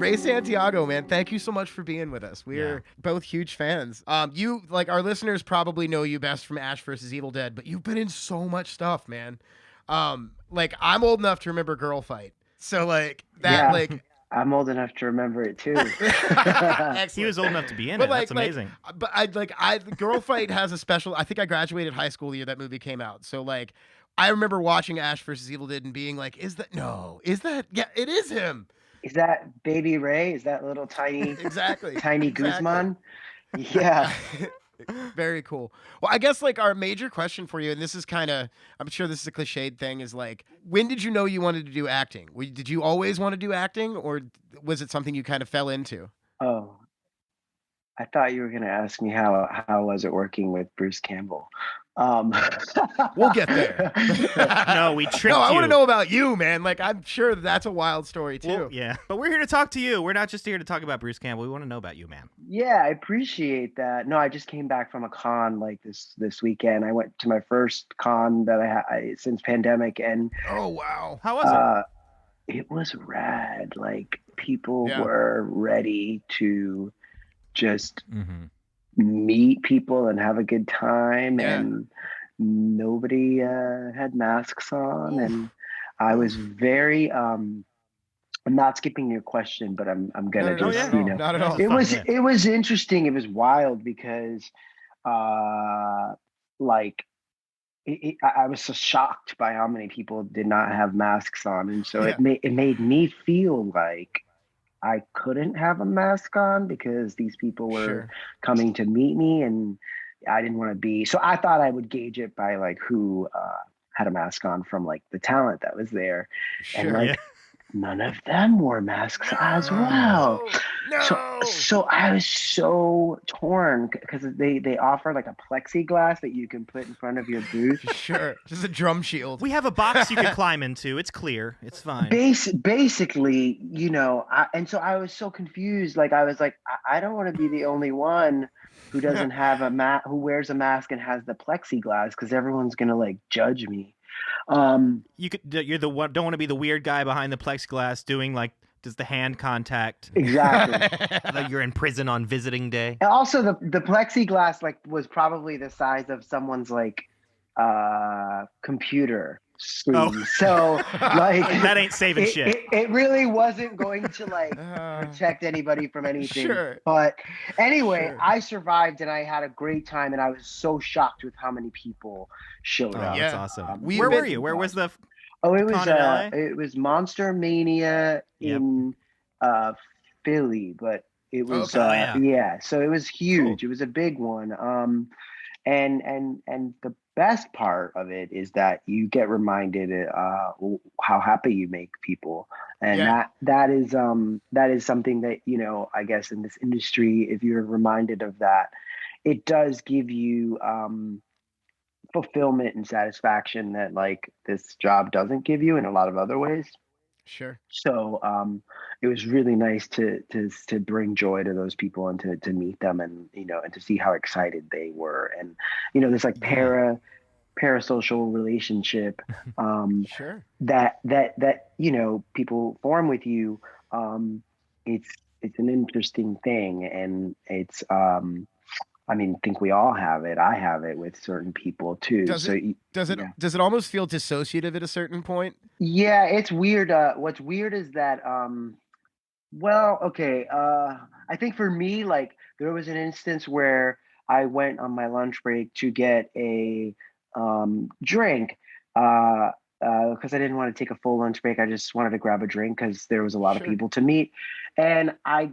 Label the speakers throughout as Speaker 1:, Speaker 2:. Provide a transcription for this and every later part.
Speaker 1: Ray Santiago, man, thank you so much for being with us. We're both huge fans. You, like, our listeners probably know you best from Ash versus Evil Dead, but you've been in so much stuff, man. Like, I'm old enough to remember Girl Fight. So, like, that,
Speaker 2: Yeah.
Speaker 1: like...
Speaker 2: I'm old enough to remember it too.
Speaker 3: He was old enough to be in it. That's amazing.
Speaker 1: The Girl Fight has a special... I think I graduated high school the year that movie came out. So, like, I remember watching Ash versus Evil Dead and being like, yeah, it is him.
Speaker 2: Is that Baby Ray? Is that little tiny
Speaker 1: exactly.
Speaker 2: Guzman? Yeah.
Speaker 1: Very cool. Well, I guess, like, our major question for you, and this is kind of, I'm sure this is a cliched thing, is like, when did you know you wanted to do acting? Did you always want to do acting, or was it something you kind of fell into?
Speaker 2: Oh, I thought you were going to ask me how was it working with Bruce Campbell.
Speaker 1: We'll get there.
Speaker 3: No, we tricked you.
Speaker 1: No, I want to know about you, man. Like, I'm sure that's a wild story too.
Speaker 3: Well, yeah, but we're here to talk to you. We're not just here to talk about Bruce Campbell. We want to know about you, man.
Speaker 2: Yeah, I appreciate that. No, I just came back from a con like this weekend. I went to my first con that I had since pandemic, and
Speaker 1: oh wow,
Speaker 3: how was
Speaker 2: it? It was rad. Like, people were ready to just meet people and have a good time, and nobody had masks on. And I was very I'm not skipping your question, but I'm gonna not
Speaker 1: at all.
Speaker 2: It was interesting. It was wild because like I was so shocked by how many people did not have masks on, and so it made me feel like I couldn't have a mask on because these people were coming to meet me, and I didn't want to be. So I thought I would gauge it by like who had a mask on from like the talent that was there, and like none of them wore masks as well.
Speaker 1: No.
Speaker 2: So I was so torn because they offer like a plexiglass that you can put in front of your booth.
Speaker 1: Sure, just a drum shield.
Speaker 3: We have a box you can climb into. It's clear. It's fine.
Speaker 2: Basically, you know, and so I was so confused. Like, I was like, I don't want to be the only one who doesn't have who wears a mask and has the plexiglass, because everyone's gonna like judge me.
Speaker 3: You're the one. Don't want to be the weird guy behind the plexiglass doing like does the hand contact.
Speaker 2: Exactly.
Speaker 3: Like you're in prison on visiting day.
Speaker 2: And also the plexiglass like was probably the size of someone's like computer screen. Oh. So like
Speaker 3: that ain't saving shit.
Speaker 2: It really wasn't going to like protect anybody from anything.
Speaker 1: Sure.
Speaker 2: But anyway, I survived and I had a great time, and I was so shocked with how many people showed up.
Speaker 3: That's awesome. Where were you? Where was the
Speaker 2: it was Monster Mania in Philly, but it was so it was huge. Cool. It was a big one. And the best part of it is that you get reminded how happy you make people, and that is something that, you know, I guess in this industry, if you're reminded of that, it does give you fulfillment and satisfaction that like this job doesn't give you in a lot of other ways.
Speaker 1: Sure.
Speaker 2: So it was really nice to bring joy to those people and to meet them, and, you know, and to see how excited they were, and, you know, this like parasocial relationship that you know, people form with you. It's an interesting thing, and it's I mean, I think we all have it. I have it with certain people too.
Speaker 1: Does it almost feel dissociative at a certain point?
Speaker 2: Yeah, it's weird. What's weird is that, I think for me, like, there was an instance where I went on my lunch break to get a drink, because I didn't want to take a full lunch break. I just wanted to grab a drink because there was a lot of people to meet, and I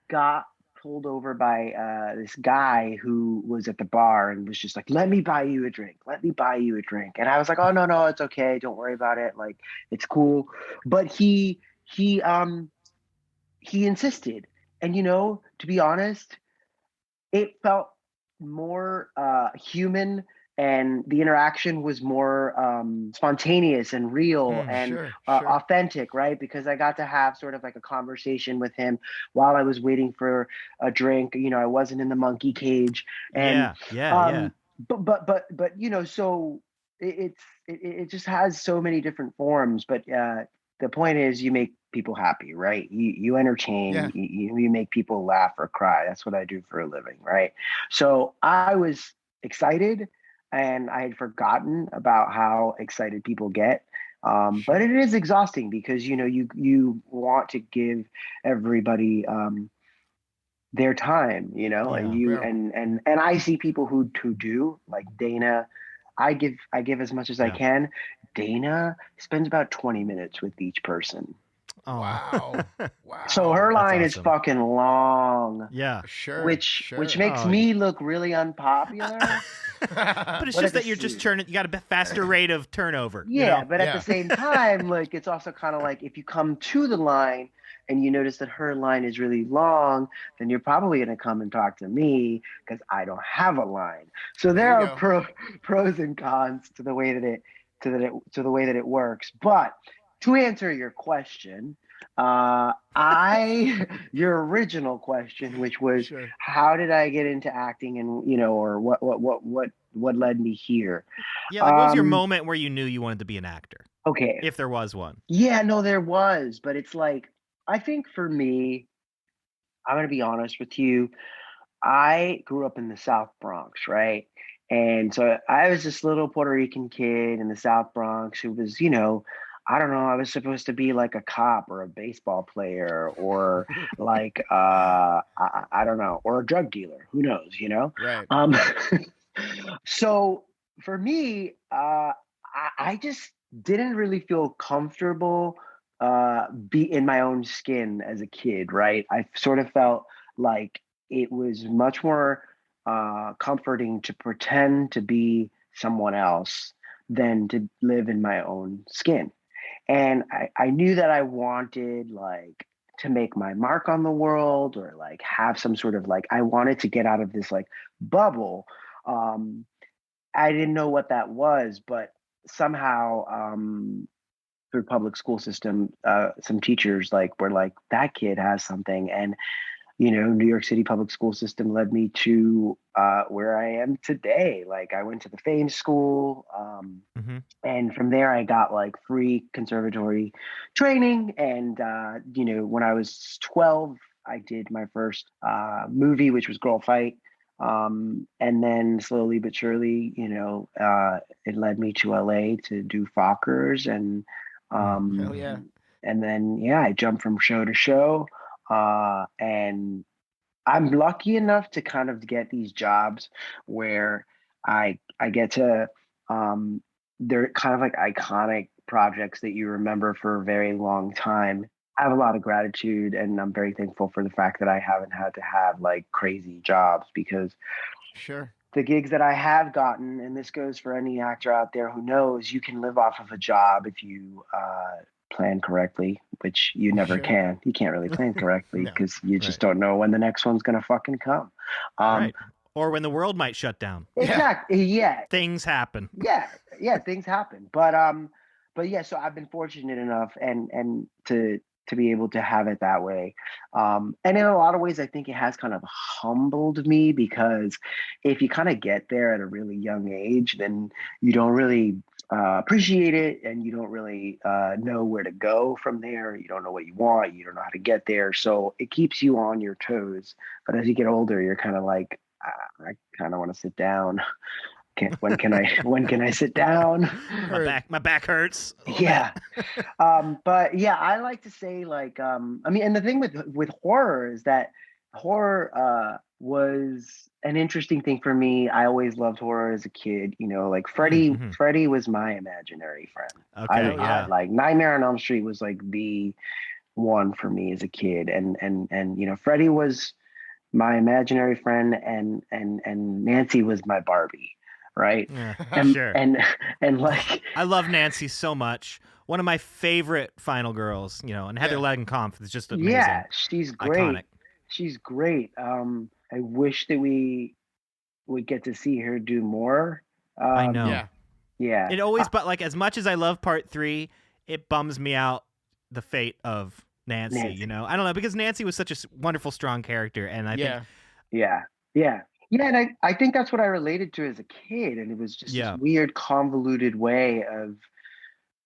Speaker 2: got pulled over by this guy who was at the bar and was just like, let me buy you a drink. And I was like, oh, no, it's okay. Don't worry about it. Like, it's cool. But he insisted. And, you know, to be honest, it felt more human, and the interaction was more spontaneous and real and authentic, right? Because I got to have sort of like a conversation with him while I was waiting for a drink. You know, I wasn't in the monkey cage. And but you know, so it just has so many different forms. But the the point is you make people happy, right? You entertain,
Speaker 1: Yeah.
Speaker 2: you make people laugh or cry. That's what I do for a living, right? So I was excited, and I had forgotten about how excited people get. But it is exhausting because you want to give everybody their time, and
Speaker 3: Yeah.
Speaker 2: you
Speaker 1: Yeah.
Speaker 2: and I see people who do, like Dana. I give as much as I
Speaker 3: Yeah.
Speaker 2: can. Dana spends about 20 minutes with each person.
Speaker 3: Oh.
Speaker 1: Wow.
Speaker 2: So
Speaker 1: Wow.
Speaker 2: her
Speaker 3: That's
Speaker 2: line is
Speaker 3: awesome.
Speaker 2: fucking long,
Speaker 3: Yeah.
Speaker 1: Sure.
Speaker 2: which
Speaker 1: Sure.
Speaker 2: makes
Speaker 3: Oh.
Speaker 2: me look really unpopular.
Speaker 3: But it's
Speaker 2: But
Speaker 3: just
Speaker 2: at the
Speaker 3: that you're just turning. You got a faster rate of turnover.
Speaker 2: Yeah, but at the
Speaker 1: Yeah.
Speaker 2: same time, like it's also kind of like if you come to the line and you notice that her line is really long, then you're probably going to come and talk to me because I don't have a line. So
Speaker 1: There
Speaker 2: there
Speaker 1: you
Speaker 2: are
Speaker 1: go.
Speaker 2: pros and cons to the way that the way that it works. But to answer your question, I your original question, which was
Speaker 1: Sure.
Speaker 2: how did I get into acting, and or what led me here.
Speaker 3: Yeah. Like, what was your
Speaker 2: Um,
Speaker 3: moment where you knew you wanted to be an actor,
Speaker 2: okay.
Speaker 3: if there was one?
Speaker 2: Yeah, no, there was, but it's like, I think for me, I'm gonna be honest with you. I grew up in the South Bronx, right? And so I was this little Puerto Rican kid in the South Bronx who was, I don't know, I was supposed to be like a cop or a baseball player or like I don't know, or a drug dealer. Who knows?
Speaker 1: Right.
Speaker 2: Um so for me, I just didn't really feel comfortable be in my own skin as a kid, right? I sort of felt like it was much more comforting to pretend to be someone else than to live in my own skin. And I knew that I wanted like to make my mark on the world, or like have some sort of like I wanted to get out of this like bubble. Um, I didn't know what that was, but somehow through public school system, some teachers like were like, that kid has something. And New York City public school system led me to where I am today. Like I went to the Fame School,
Speaker 3: Mm-hmm.
Speaker 2: and from there I got like free conservatory training. And when I was 12, I did my first movie, which was Girl Fight. And then slowly but surely, it led me to LA to do Fockers,
Speaker 1: Hell yeah.
Speaker 2: and then I jumped from show to show, and I'm lucky enough to kind of get these jobs where I get to they're kind of like iconic projects that you remember for a very long time. I have a lot of gratitude, and I'm very thankful for the fact that I haven't had to have like crazy jobs, because
Speaker 1: Sure.
Speaker 2: the gigs that I have gotten, and this goes for any actor out there who knows, you can live off of a job if you plan correctly, which you never
Speaker 1: Sure.
Speaker 2: can. You can't really plan correctly
Speaker 1: No.
Speaker 2: because you just
Speaker 1: Right.
Speaker 2: don't know when the next one's gonna fucking come.
Speaker 3: Right. Or when the world might shut down.
Speaker 2: Exactly. Yeah.
Speaker 3: Things happen.
Speaker 2: Yeah. Things happen, but yeah. So I've been fortunate enough, and to be able to have it that way. And in a lot of ways, I think it has kind of humbled me, because if you kind of get there at a really young age, then you don't really appreciate it, and you don't really know where to go from there. You don't know what you want. You don't know how to get there. So it keeps you on your toes. But as you get older, you're kind of like, I kind of want to sit down. When can I sit down?
Speaker 3: My back hurts. a little
Speaker 2: Yeah.
Speaker 3: bit.
Speaker 2: But yeah, I like to say like I mean, and the thing with horror is that horror was an interesting thing for me. I always loved horror as a kid, like
Speaker 3: Mm-hmm.
Speaker 2: Freddy was my imaginary friend.
Speaker 3: Okay.
Speaker 1: Hell yeah.
Speaker 3: Yeah.
Speaker 2: Like Nightmare on Elm Street was like the one for me as a kid, and Freddy was my imaginary friend, and Nancy was my Barbie, right?
Speaker 3: Yeah.
Speaker 2: And
Speaker 3: Sure.
Speaker 2: and like
Speaker 3: I love Nancy so much. One of my favorite final girls, and Heather
Speaker 1: Yeah.
Speaker 3: Langenkampf is just amazing.
Speaker 2: yeah, she's great.
Speaker 3: Iconic.
Speaker 2: She's great. I wish that we would get to see her do more.
Speaker 3: I know.
Speaker 1: Yeah.
Speaker 2: Yeah.
Speaker 3: It always, but like as much as I love part 3, it bums me out the fate of Nancy.
Speaker 2: Nancy.
Speaker 3: I don't know, because Nancy was such a wonderful, strong character, and I
Speaker 1: Yeah.
Speaker 3: think
Speaker 2: Yeah. And I think that's what I related to as a kid. And it was just this
Speaker 3: yeah,
Speaker 2: weird, convoluted way of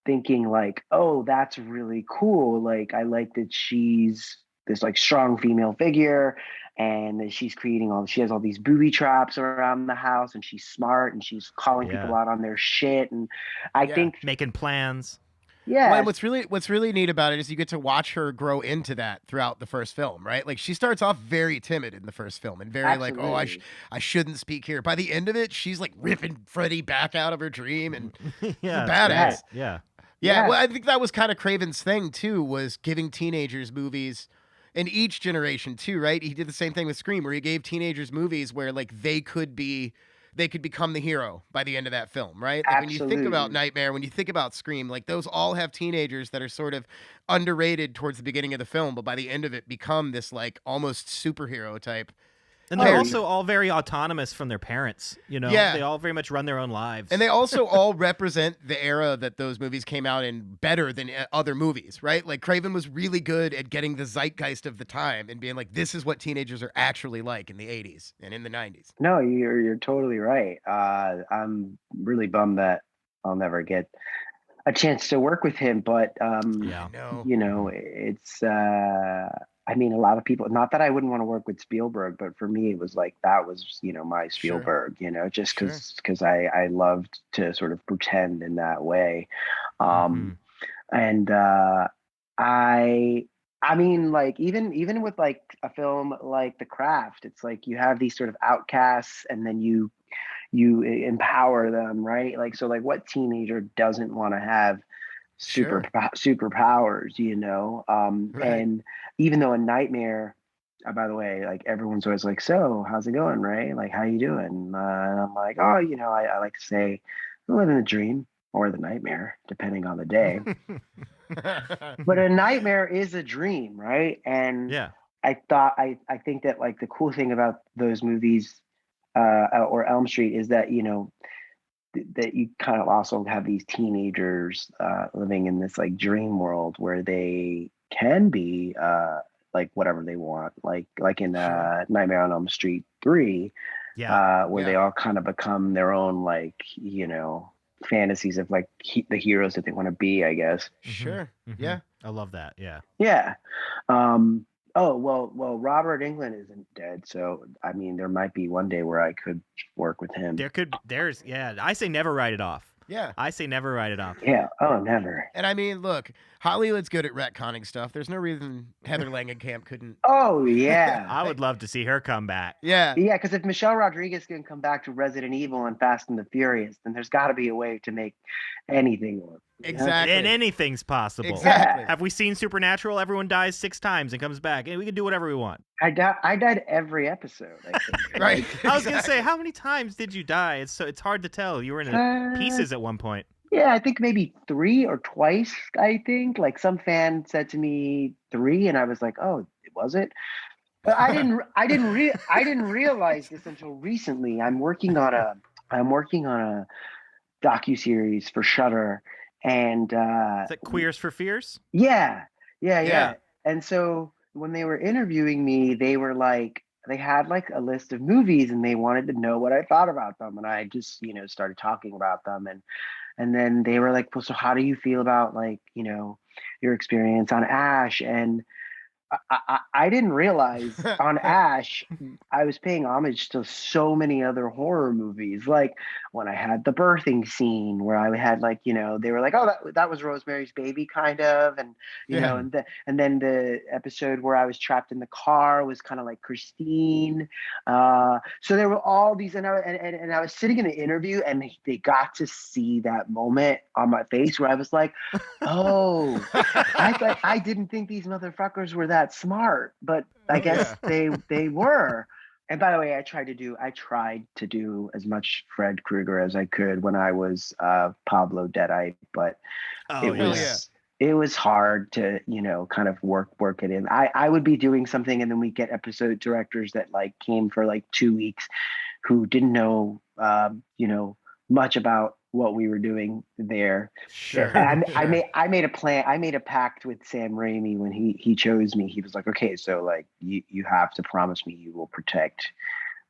Speaker 2: thinking like, oh, that's really cool. Like, I like that she's this like strong female figure, and that she's creating she has all these booby traps around the house, and she's smart, and she's calling people
Speaker 3: Yeah.
Speaker 2: out on their shit. And I
Speaker 1: Yeah.
Speaker 2: think,
Speaker 3: Making plans.
Speaker 1: Well,
Speaker 2: yeah,
Speaker 1: and what's really neat about it is you get to watch her grow into that throughout the first film, right? Like she starts off very timid in the first film and very like, oh,
Speaker 2: absolutely.
Speaker 1: I shouldn't speak here. By the end of it, she's like ripping Freddy back out of her dream, and
Speaker 3: Yeah,
Speaker 1: a
Speaker 3: it's
Speaker 1: badass.
Speaker 3: great. Yeah.
Speaker 1: Yeah,
Speaker 2: Yeah.
Speaker 1: well, I think that was kind of Craven's thing too, was giving teenagers movies in each generation too, right? He did the same thing with Scream, where he gave teenagers movies where like they could become the hero by the end of that film, right? Like when you think about
Speaker 2: Absolutely.
Speaker 1: Nightmare, when you think about Scream, like those all have teenagers that are sort of underrated towards the beginning of the film, but by the end of it become this like almost superhero type.
Speaker 3: And they're
Speaker 2: Oh,
Speaker 3: also all very autonomous from their parents, you know?
Speaker 1: Yeah.
Speaker 3: They all very much run their own lives.
Speaker 1: And they also all represent the era that those movies came out in better than other movies, right? Like Craven was really good at getting the zeitgeist of the time and being like, this is what teenagers are actually like in the 80s and in the 90s.
Speaker 2: No, you're totally right. I'm really bummed that I'll never get a chance to work with him, but
Speaker 3: Yeah.
Speaker 1: I know.
Speaker 2: you know, it's I mean, a lot of people, not that I wouldn't want to work with Spielberg, but for me it was like that was, you know, my
Speaker 1: Sure.
Speaker 2: Spielberg, you know, just
Speaker 1: Sure.
Speaker 2: because I loved to sort of pretend in that way.
Speaker 3: Mhm.
Speaker 2: And I mean, like even with like a film like The Craft, it's like you have these sort of outcasts, and then you empower them, right? Like, so like what teenager doesn't want to have
Speaker 1: Sure.
Speaker 2: superpowers, you know?
Speaker 1: Right.
Speaker 2: And even though a Nightmare, by the way, like everyone's always like, so how's it going, right? Like, how you doing? And I'm like, oh, you know, I like to say I'm living the dream or the nightmare, depending on the day. But a nightmare is a dream, right? And
Speaker 3: Yeah.
Speaker 2: I think that like the cool thing about those movies, or Elm Street, is that, you know, that you kind of also have these teenagers living in this like dream world where they can be like whatever they want, like in
Speaker 1: Sure.
Speaker 2: Nightmare on Elm Street 3,
Speaker 3: Yeah.
Speaker 2: where
Speaker 1: Yeah.
Speaker 2: they all kind of become their own, like, you know, fantasies of like the heroes that they want to be, I guess.
Speaker 1: Sure.
Speaker 3: Mhm.
Speaker 1: Yeah.
Speaker 3: I love that. Yeah.
Speaker 2: Yeah. Oh, well, Robert Englund isn't dead, so I mean, there might be one day where I could work with him.
Speaker 3: Yeah. I say never write it off.
Speaker 1: Yeah.
Speaker 3: I say never write it off.
Speaker 2: Yeah. Oh, never.
Speaker 1: And I mean, look, Hollywood's good at retconning stuff. There's no reason Heather Langenkamp couldn't.
Speaker 2: Oh, yeah.
Speaker 3: I would love to see her come back.
Speaker 1: Yeah.
Speaker 2: Yeah, because if Michelle Rodriguez can come back to Resident Evil and Fast and the Furious, then there's got to be a way to make anything work. you know?
Speaker 1: Exactly.
Speaker 3: And anything's possible.
Speaker 1: Exactly.
Speaker 3: Have we seen Supernatural? Everyone dies 6 times and comes back. And we can do whatever we want.
Speaker 2: I died every episode, I think.
Speaker 1: Right.
Speaker 3: I was gonna say, how many times did you die? It's hard to tell. You were in pieces at one point.
Speaker 2: Yeah, I think maybe 3 or twice. I think like some fan said to me 3, and I was like, "Oh, was it?" But I didn't realize this until recently. I'm working on a docuseries for Shudder, and
Speaker 3: Is that Queers for Fears?
Speaker 2: yeah.
Speaker 1: Yeah.
Speaker 2: And so when they were interviewing me, they were like, they had like a list of movies, and they wanted to know what I thought about them, and I just, you know, started talking about them, and then they were like, well, so how do you feel about, like, you know, your experience on Ash? And I didn't realize on Ash, I was paying homage to so many other horror movies. Like when I had the birthing scene where I had, like, you know, they were like, oh, that was Rosemary's Baby, kind of. And, you know, and then the episode where I was trapped in the car was kind of like Christine. So there were all these, and I was sitting in an interview, and they got to see that moment on my face where I was like, oh, I didn't think these motherfuckers were that smart, but I guess they were. And by the way, I tried to do as much Fred Krueger as I could when I was Pablo Deadite, but it was hard to, you know, kind of work it in. I would be doing something, and then we get episode directors that like came for like 2 weeks who didn't know you know, much about what we were doing there.
Speaker 1: Sure.
Speaker 2: And I made a plan. I made a pact with Sam Raimi when he chose me. He was like, okay, so like you have to promise me you will protect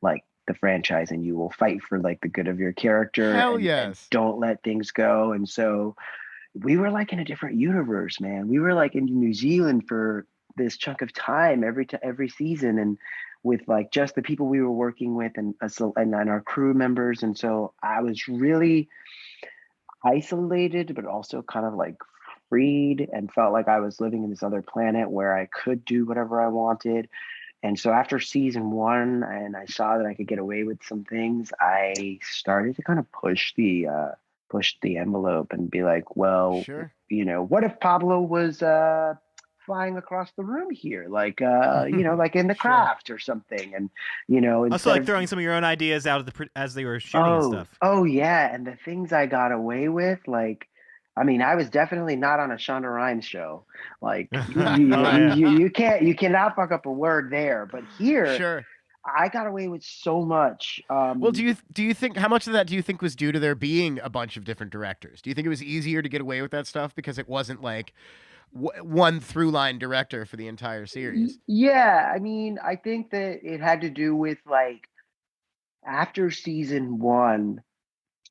Speaker 2: like the franchise, and you will fight for like the good of your character.
Speaker 1: Hell
Speaker 2: and
Speaker 1: yes.
Speaker 2: don't let things go. And so we were like in a different universe, man. We were like in New Zealand for this chunk of time every season, and with like just the people we were working with and and our crew members, and so I was really isolated, but also kind of like freed and felt like I was living in this other planet where I could do whatever I wanted. And so after season one, and I saw that I could get away with some things, I started to kind of push the envelope and be like, well,
Speaker 1: Sure.
Speaker 2: what if Pablo was flying across the room here, like like in The
Speaker 1: Sure.
Speaker 2: Craft or something, and
Speaker 3: Also,
Speaker 2: instead
Speaker 3: like
Speaker 2: of
Speaker 3: throwing some of your own ideas out as they were shooting and stuff.
Speaker 2: oh yeah, and the things I got away with, like, I mean, I was definitely not on a Shonda Rhimes show. Like,
Speaker 3: Oh, yeah.
Speaker 2: you cannot fuck up a word there. But here,
Speaker 1: Sure.
Speaker 2: I got away with so much.
Speaker 1: Well, do you think how much of that do you think was due to there being a bunch of different directors? Do you think it was easier to get away with that stuff because it wasn't like one through line director for the entire series?
Speaker 2: Yeah, I mean, I think that it had to do with like after season one,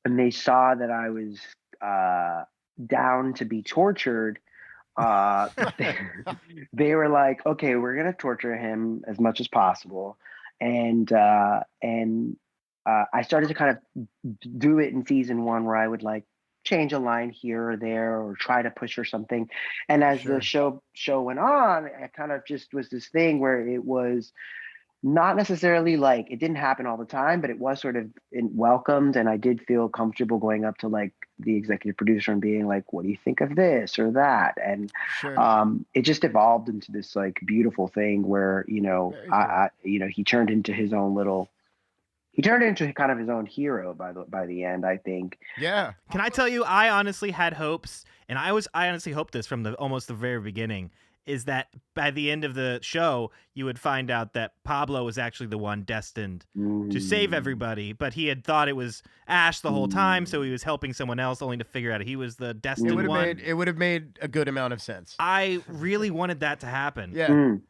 Speaker 2: and they saw that I was uh, down to be tortured. uh they, they were like, okay, we're gonna torture him as much as possible, and I started to kind of do it in season one where I would like change a line here or there or try to push or something. And as the
Speaker 1: Sure.
Speaker 2: show went on, it kind of just was this thing where it was not necessarily like it didn't happen all the time, but it was sort of welcomed, and I did feel comfortable going up to like the executive producer and being like, "What do you think of this or that?" And
Speaker 1: Sure.
Speaker 2: it just evolved into this like beautiful thing where
Speaker 1: Very cool.
Speaker 2: he turned into his own little. He turned into kind of his own hero by the end, I think.
Speaker 1: Yeah.
Speaker 3: Can I tell you, I honestly had hopes, and I honestly hoped this from almost the very beginning, is that by the end of the show, you would find out that Pablo was actually the one destined to save
Speaker 2: Mm,
Speaker 3: everybody, but he had thought it was Ash the whole time, so
Speaker 2: mm,
Speaker 3: he was helping someone else, only to figure out he was the
Speaker 1: It
Speaker 3: destined
Speaker 1: would have
Speaker 3: one.
Speaker 1: made a good amount of sense.
Speaker 3: I really wanted that to happen.
Speaker 1: Yeah.
Speaker 2: mm.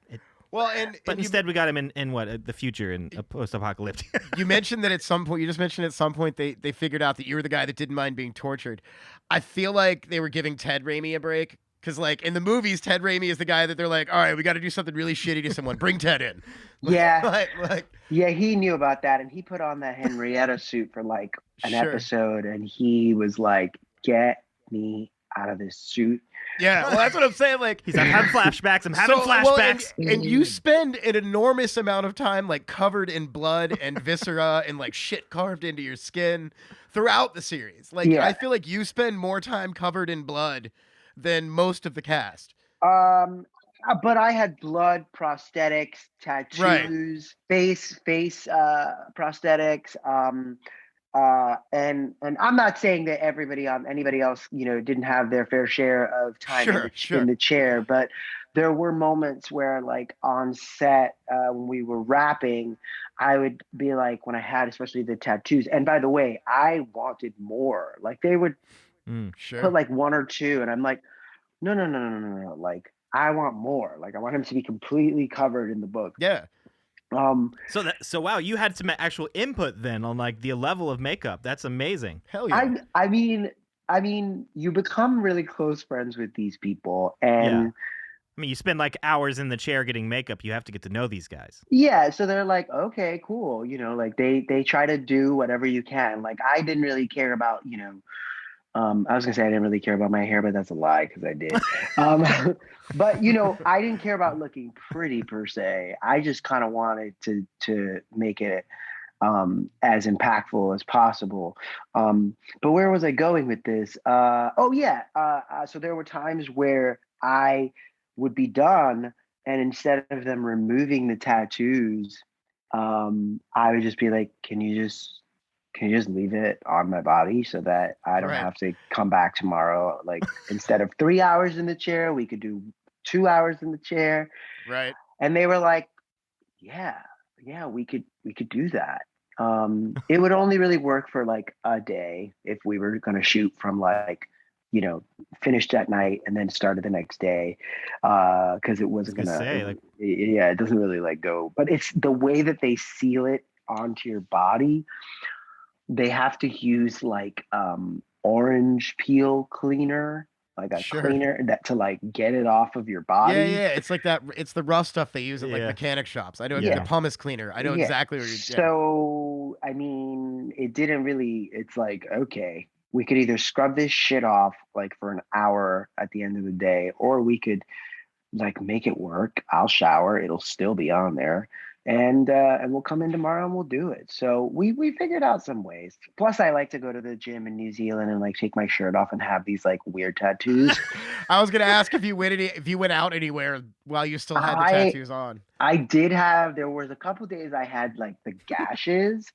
Speaker 1: Well,
Speaker 3: But
Speaker 1: and you
Speaker 3: instead, we got him in what, the future, in a post-apocalyptic.
Speaker 1: you mentioned that at some point you just mentioned at some point they figured out that you were the guy that didn't mind being tortured. I feel like they were giving Ted Raimi a break because like in the movies Ted Raimi is the guy that they're like, all right, we got to do something really shitty to someone. Bring Ted in.
Speaker 2: Yeah,
Speaker 1: like
Speaker 2: yeah, he knew about that, and he put on that Henrietta suit for like an
Speaker 1: sure.
Speaker 2: episode, and he was like, "Get me out of this suit."
Speaker 1: Yeah, well, that's what I'm saying. Like,
Speaker 3: He's like, I'm having flashbacks. I'm having flashbacks.
Speaker 1: and you spend an enormous amount of time like covered in blood and viscera and like shit carved into your skin throughout the series. Like, I
Speaker 2: Yeah.
Speaker 1: feel like you spend more time covered in blood than most of the cast.
Speaker 2: Um, but I had blood, prosthetics,
Speaker 1: Right.
Speaker 2: tattoos, face prosthetics. And I'm not saying that anybody else didn't have their fair share of time in
Speaker 1: Sure.
Speaker 2: in
Speaker 1: Sure.
Speaker 2: the chair, but there were moments where like on set when we were wrapping, I would be like, when I had especially the tattoos, and by the way, I wanted more. Like they would put
Speaker 1: Sure.
Speaker 2: like one or two, and I'm like, no, no, no, no, no, no, no. Like I want more. Like I want him to be completely covered in the book.
Speaker 1: Yeah.
Speaker 2: Um,
Speaker 3: So wow, you had some actual input then on like the level of makeup. That's amazing.
Speaker 1: Hell yeah.
Speaker 2: I mean, you become really close friends with these people,
Speaker 3: Yeah.
Speaker 2: and
Speaker 3: I mean, you spend like hours in the chair getting makeup. You have to get to know these guys.
Speaker 2: yeah, so they're like, okay, cool, like they try to do whatever you can. Like I didn't really care about, I was gonna say I didn't really care about my hair, but that's a lie because I did. But I didn't care about looking pretty per se. I just kind of wanted to make it as impactful as possible. But where was I going with this? Oh yeah. So there were times where I would be done, and instead of them removing the tattoos, I would just be like, can you just leave it on my body so that I don't
Speaker 1: Right.
Speaker 2: have to come back tomorrow? Like instead of 3 hours in the chair, we could do 2 hours in the chair.
Speaker 1: Right.
Speaker 2: And they were like, yeah, yeah, we could do that. It would only really work for like a day if we were going to shoot from like, finished at night and then started the next day. Cause it wasn't
Speaker 3: gonna say, like,
Speaker 2: yeah, it doesn't really like go, but it's the way that they seal it onto your body. They have to use like orange peel cleaner like a
Speaker 1: Sure.
Speaker 2: cleaner that to like get it off of your body.
Speaker 1: Yeah. It's like that. It's the rough stuff they use at like
Speaker 3: Yeah.
Speaker 1: mechanic shops. I know
Speaker 3: Yeah.
Speaker 1: the pumice cleaner. I know
Speaker 2: Yeah.
Speaker 1: exactly where you're. Yeah.
Speaker 2: So, I mean, it didn't really, it's like, okay, we could either scrub this shit off like for an hour at the end of the day, or we could like make it work. I'll shower, it'll still be on there. And we'll come in tomorrow and we'll do it. So we figured out some ways. Plus, I like to go to the gym in New Zealand and like take my shirt off and have these like weird tattoos.
Speaker 1: I was gonna ask if you went out anywhere while you still had the tattoos on.
Speaker 2: I did have. There was a couple days I had like the gashes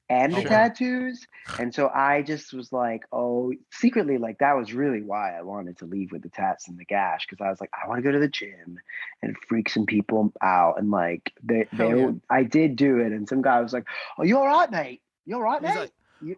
Speaker 2: and the
Speaker 1: Sure.
Speaker 2: tattoos, and so I just was like, oh, secretly, like that was really why I wanted to leave with the tats and the gash, because I was like, I want to go to the gym and freak some people out, and like I did do it, and some guy was like, oh, you all right, mate? You all right,
Speaker 3: He's
Speaker 2: mate?
Speaker 3: like,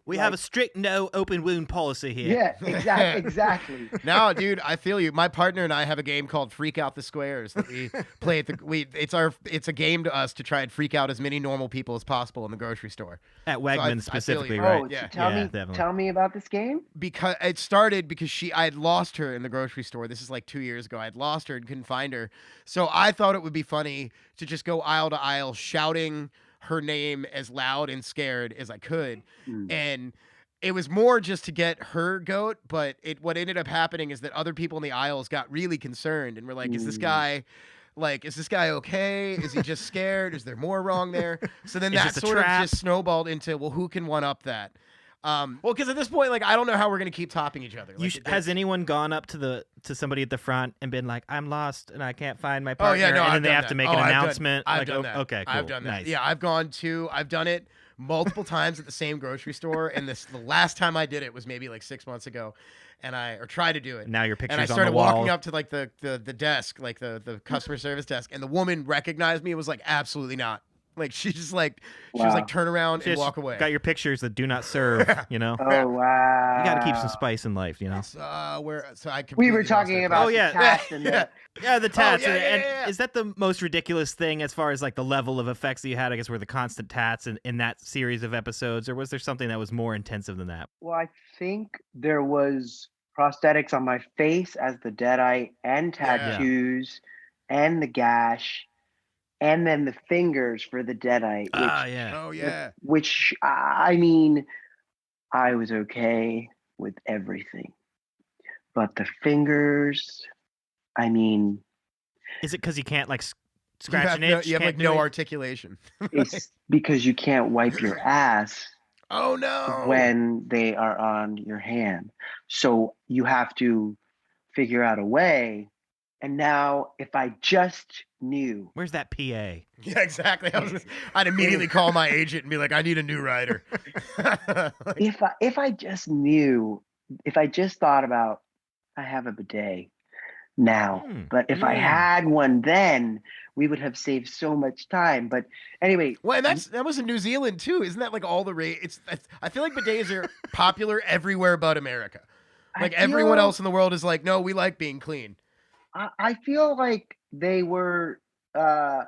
Speaker 3: we have a strict no open wound policy here.
Speaker 2: Yeah, exactly.
Speaker 1: No, dude, I feel you. My partner and I have a game called Freak Out the Squares that we play at it's a game to us to try and freak out as many normal people as possible in the grocery store.
Speaker 3: At Wegmans specifically,
Speaker 2: Oh,
Speaker 3: right?
Speaker 1: Yeah.
Speaker 2: Tell me about this game.
Speaker 1: Because it started because I had lost her in the grocery store. This is like 2 years ago. I had lost her and couldn't find her. So I thought it would be funny to just go aisle to aisle shouting her name as loud and scared as I could. And it was more just to get her goat, but what ended up happening is that other people in the aisles got really concerned and were like, is this guy okay? Is he just scared? Is there more wrong there? So then that sort of just snowballed into, well, who can one up that? Well, because at this point, like, I don't know how we're gonna keep topping each other. Like,
Speaker 3: Has anyone gone up to somebody at the front and been like, "I'm lost and I can't find my partner,"
Speaker 1: Oh yeah, no,
Speaker 3: and
Speaker 1: I've
Speaker 3: then they
Speaker 1: done
Speaker 3: have
Speaker 1: that.
Speaker 3: to make an announcement?
Speaker 1: I've done that.
Speaker 3: Okay, cool.
Speaker 1: I've done that.
Speaker 3: Nice.
Speaker 1: Yeah, I've done it multiple times at the same grocery store, and the last time I did it was maybe like 6 months ago, or tried to do it.
Speaker 3: Now your picture's
Speaker 1: and I
Speaker 3: on
Speaker 1: started
Speaker 3: the wall.
Speaker 1: walking up to like the desk, like the customer service desk, and the woman recognized me and was like, absolutely not. Like she just like she was like turn around and walk away.
Speaker 3: Got your pictures that do not serve, you know.
Speaker 2: Oh wow!
Speaker 3: You got to keep some spice in life, you know.
Speaker 2: We were talking about the tats and the
Speaker 3: the tats.
Speaker 1: Yeah.
Speaker 3: Is that the most ridiculous thing as far as like the level of effects that you had? I guess were the constant tats in that series of episodes, or was there something that was more intensive than that?
Speaker 2: Well, I think there was prosthetics on my face as the Deadite, and tattoos, and the gash. And then the fingers for the Deadite. Which, I mean, I was okay with everything. But the fingers, I mean...
Speaker 3: Is it because you can't, like, scratch an itch?
Speaker 1: You have, like, no articulation.
Speaker 2: It's because you can't wipe your ass...
Speaker 1: Oh, no!
Speaker 2: ...when they are on your hand. So you have to figure out a way... And now, if I just knew...
Speaker 3: Where's that PA?
Speaker 1: Yeah, exactly. I'd immediately call my agent and be like, I need a new rider.
Speaker 2: If I just knew, if I just thought about, I have a bidet now, but if I had one then, we would have saved so much time. But anyway...
Speaker 1: Well, and that was in New Zealand, too. Isn't that like all the I feel like bidets are popular everywhere but America. Like everyone else in the world is like, no, we like being clean.
Speaker 2: I feel like they were. I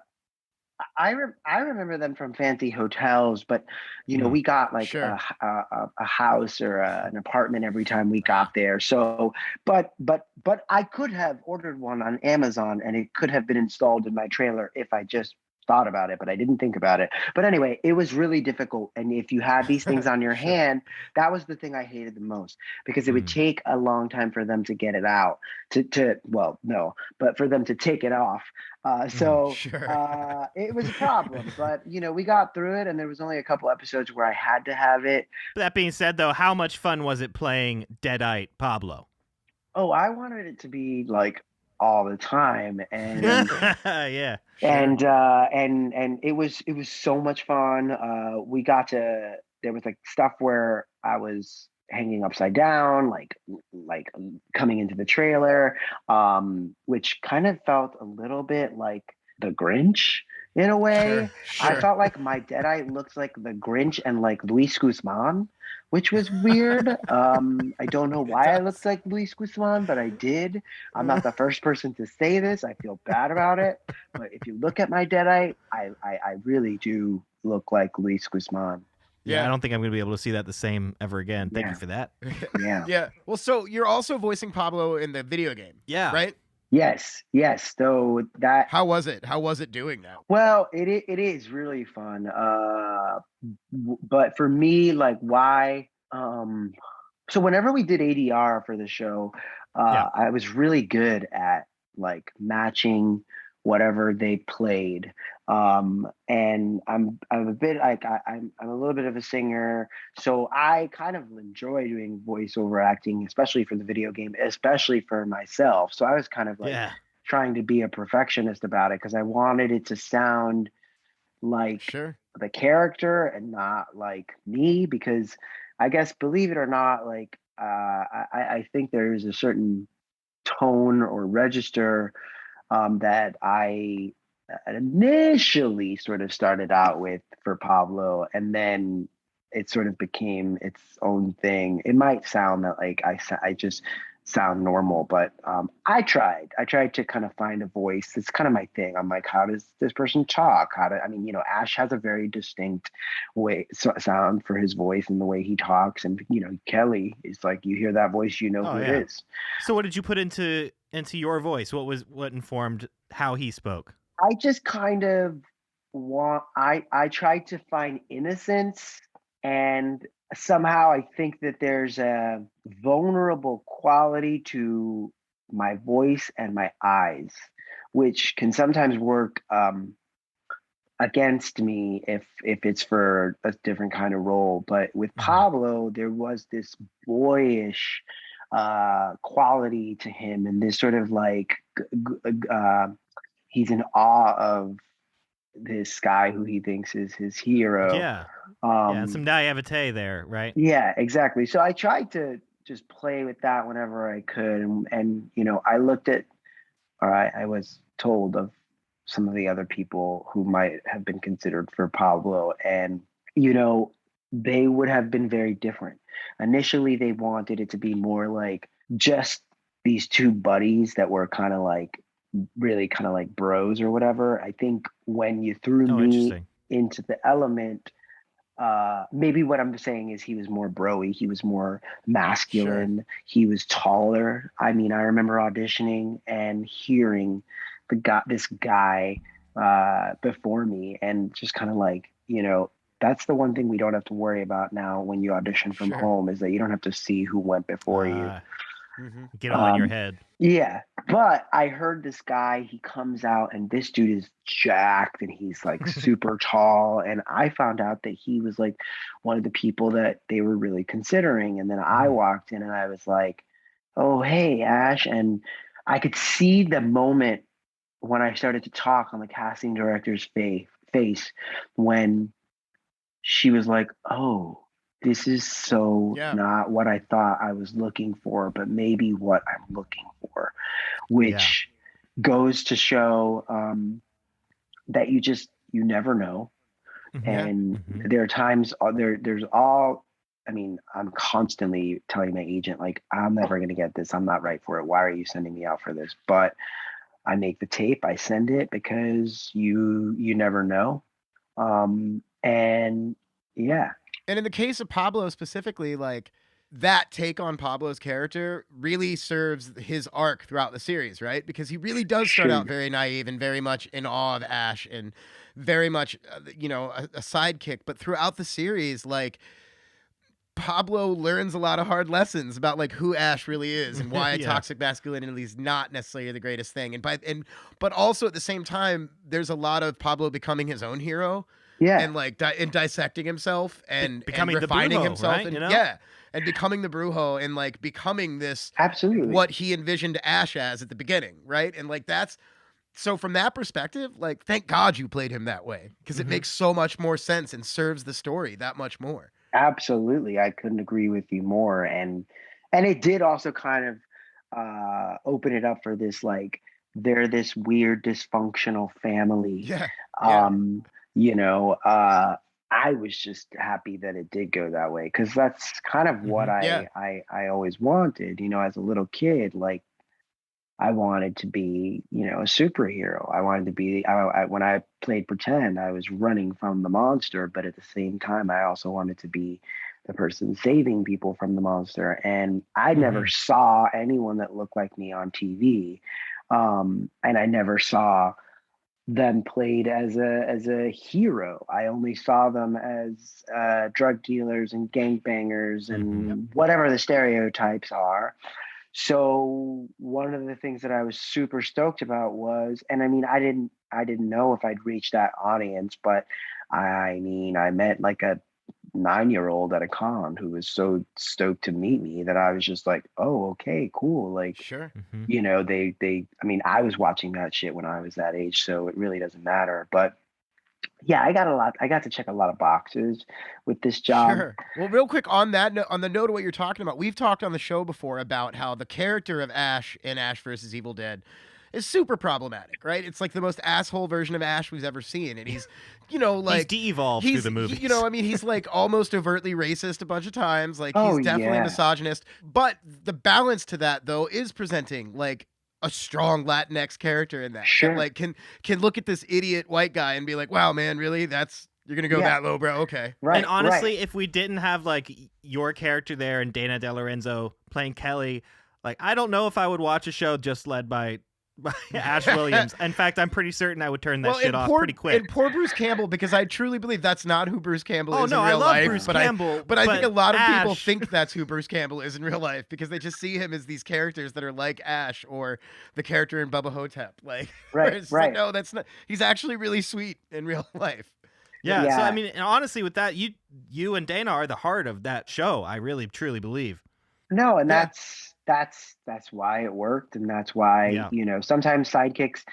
Speaker 2: remember them from fancy hotels, but you know we got like a house or an apartment every time we got there. So, but I could have ordered one on Amazon and it could have been installed in my trailer if I just thought about it, but I didn't think about it. But anyway, it was really difficult. And if you had these things on your hand, that was the thing I hated the most, because it would take a long time for them to get it out but for them to take it off. It was a problem, but you know, we got through it, and there was only a couple episodes where I had to have it.
Speaker 3: That being said, though, how much fun was it playing Deadite Pablo?
Speaker 2: Oh, I wanted it to be like all the time, and and it was so much fun. There was like stuff where I was hanging upside down, like coming into the trailer, which kind of felt a little bit like the Grinch in a way. Sure. I felt like my Deadite looked like the Grinch and like Luis Guzman, which was weird. I don't know why I looked like Luis Guzman, but I did. I'm not the first person to say this. I feel bad about it. But if you look at my Deadite, I really do look like Luis Guzman.
Speaker 3: Yeah, I don't think I'm going to be able to see that the same ever again. Thank you for that.
Speaker 2: Yeah.
Speaker 1: Yeah. Well, so you're also voicing Pablo in the video game.
Speaker 3: Yeah.
Speaker 1: Right?
Speaker 2: Yes. So that.
Speaker 1: How was it? How was it doing that?
Speaker 2: Well, it is really fun. But for me, like, why? So whenever we did ADR for the show, I was really good at like matching whatever they played. And I'm a bit like I'm a little bit of a singer, so I kind of enjoy doing voiceover acting, especially for the video game, especially for myself. So I was kind of like trying to be a perfectionist about it because I wanted it to sound like
Speaker 1: Sure.
Speaker 2: the character and not like me, because I guess, believe it or not, like I think there's a certain tone or register that I initially sort of started out with for Pablo, and then it sort of became its own thing. It might sound that like I just sound normal, but I tried to kind of find a voice. It's kind of my thing. I'm like, how does this person talk? I mean, you know, Ash has a very distinct sound for his voice and the way he talks, and you know, Kelly is like, you hear that voice, you know who it is.
Speaker 3: So what did you put into your voice? What informed how he spoke?
Speaker 2: I just kind of I tried to find innocence, and somehow I think that there's a vulnerable quality to my voice and my eyes, which can sometimes work against me if it's for a different kind of role. But with Pablo, there was this boyish quality to him, and this sort of like he's in awe of this guy who he thinks is his hero.
Speaker 3: Yeah. And some naivete there, right?
Speaker 2: Yeah, exactly. So I tried to just play with that whenever I could. And you know, I looked at, or I was told of some of the other people who might have been considered for Pablo, and you know, they would have been very different. Initially, they wanted it to be more like just these two buddies that were kind of like really kind of like bros or whatever. I think when you threw me into the element, maybe what I'm saying is he was more broy, he was more masculine, he was taller. I mean, I remember auditioning and hearing this guy before me, and just kind of like, you know, that's the one thing we don't have to worry about now when you audition from home, is that you don't have to see who went before you.
Speaker 3: Get all in your head.
Speaker 2: Yeah, but I heard this guy, he comes out and this dude is jacked and he's like super tall, and I found out that he was like one of the people that they were really considering. And then I walked in and I was like, oh, hey, Ash. And I could see the moment when I started to talk on the casting director's face when she was like, oh, this is so not what I thought I was looking for, but maybe what I'm looking for, which goes to show that you never know. And there are times I mean, I'm constantly telling my agent, like, I'm never going to get this. I'm not right for it. Why are you sending me out for this? But I make the tape, I send it, because you never know. And yeah.
Speaker 1: And in the case of Pablo specifically, like, that take on Pablo's character really serves his arc throughout the series, right? Because he really does start out very naive and very much in awe of Ash and very much, you know, a sidekick. But throughout the series, like, Pablo learns a lot of hard lessons about like who Ash really is and why toxic masculinity is not necessarily the greatest thing. But also at the same time, there's a lot of Pablo becoming his own hero.
Speaker 2: Yeah.
Speaker 1: And like and dissecting himself and
Speaker 3: becoming
Speaker 1: and refining
Speaker 3: the Brujo,
Speaker 1: himself,
Speaker 3: right?
Speaker 1: and
Speaker 3: You know?
Speaker 1: and becoming the Brujo, and like becoming this
Speaker 2: absolutely
Speaker 1: what he envisioned Ash as at the beginning, right? And like that's so from that perspective, like thank God you played him that way, because it makes so much more sense and serves the story that much more.
Speaker 2: Absolutely, I couldn't agree with you more. And it did also kind of open it up for this, like, they're this weird dysfunctional family. You know, I was just happy that it did go that way, because that's kind of what I always wanted, you know, as a little kid. Like, I wanted to be, you know, a superhero. I wanted to be, when I played pretend, I was running from the monster, but at the same time, I also wanted to be the person saving people from the monster. And I never saw anyone that looked like me on TV. And I never saw them played as a hero. I only saw them as drug dealers and gangbangers and whatever the stereotypes are. So one of the things that I was super stoked about was, and I mean, I didn't know if I'd reach that audience, but I mean, I met like a 9-year-old at a con who was so stoked to meet me that I was just like, oh, okay, cool. Like,
Speaker 1: Sure.
Speaker 2: you know, I mean, I was watching that shit when I was that age, so it really doesn't matter. But yeah, I got to check a lot of boxes with this job.
Speaker 1: Sure. Well, real quick on that on the note of what you're talking about, we've talked on the show before about how the character of Ash in Ash versus Evil Dead is super problematic, right? It's like the most asshole version of Ash we've ever seen, and he's, you know,
Speaker 3: He's
Speaker 1: like
Speaker 3: de-evolved through the movies.
Speaker 1: you know, I mean, he's like almost overtly racist a bunch of times. Like
Speaker 2: Oh
Speaker 1: he's definitely
Speaker 2: yeah,
Speaker 1: misogynist, but the balance to that though is presenting like a strong Latinx character in that
Speaker 2: sure.
Speaker 1: like can look at this idiot white guy and be like, wow, man, really? That's you're gonna go
Speaker 2: Yeah,
Speaker 1: that low, bro? Okay.
Speaker 2: right,
Speaker 3: And
Speaker 2: right.
Speaker 3: honestly, if we didn't have like your character there and Dana De Lorenzo playing Kelly, like I don't know if I would watch a show just led by Ash Williams. In fact, I'm pretty certain I would turn that shit off pretty quick.
Speaker 1: And poor Bruce Campbell, because I truly believe that's not who Bruce Campbell
Speaker 3: Oh
Speaker 1: is
Speaker 3: no,
Speaker 1: in
Speaker 3: I
Speaker 1: real
Speaker 3: love
Speaker 1: life.
Speaker 3: Bruce
Speaker 1: but
Speaker 3: Campbell,
Speaker 1: I think a lot of people
Speaker 3: Ash-
Speaker 1: think that's who Bruce Campbell is in real life because they just see him as these characters that are like Ash or the character in Bubba Hotep. Like, where
Speaker 2: Right,
Speaker 1: it's like,
Speaker 2: right.
Speaker 1: no, that's not. He's actually really sweet in real life.
Speaker 3: Yeah, so I
Speaker 2: Yeah.
Speaker 3: mean, and honestly, with that, you and Dana are the heart of that show. I really truly believe.
Speaker 2: No, and
Speaker 1: Yeah.
Speaker 2: that's why it worked, and that's why,
Speaker 3: Yeah.
Speaker 2: you know, sometimes sidekicks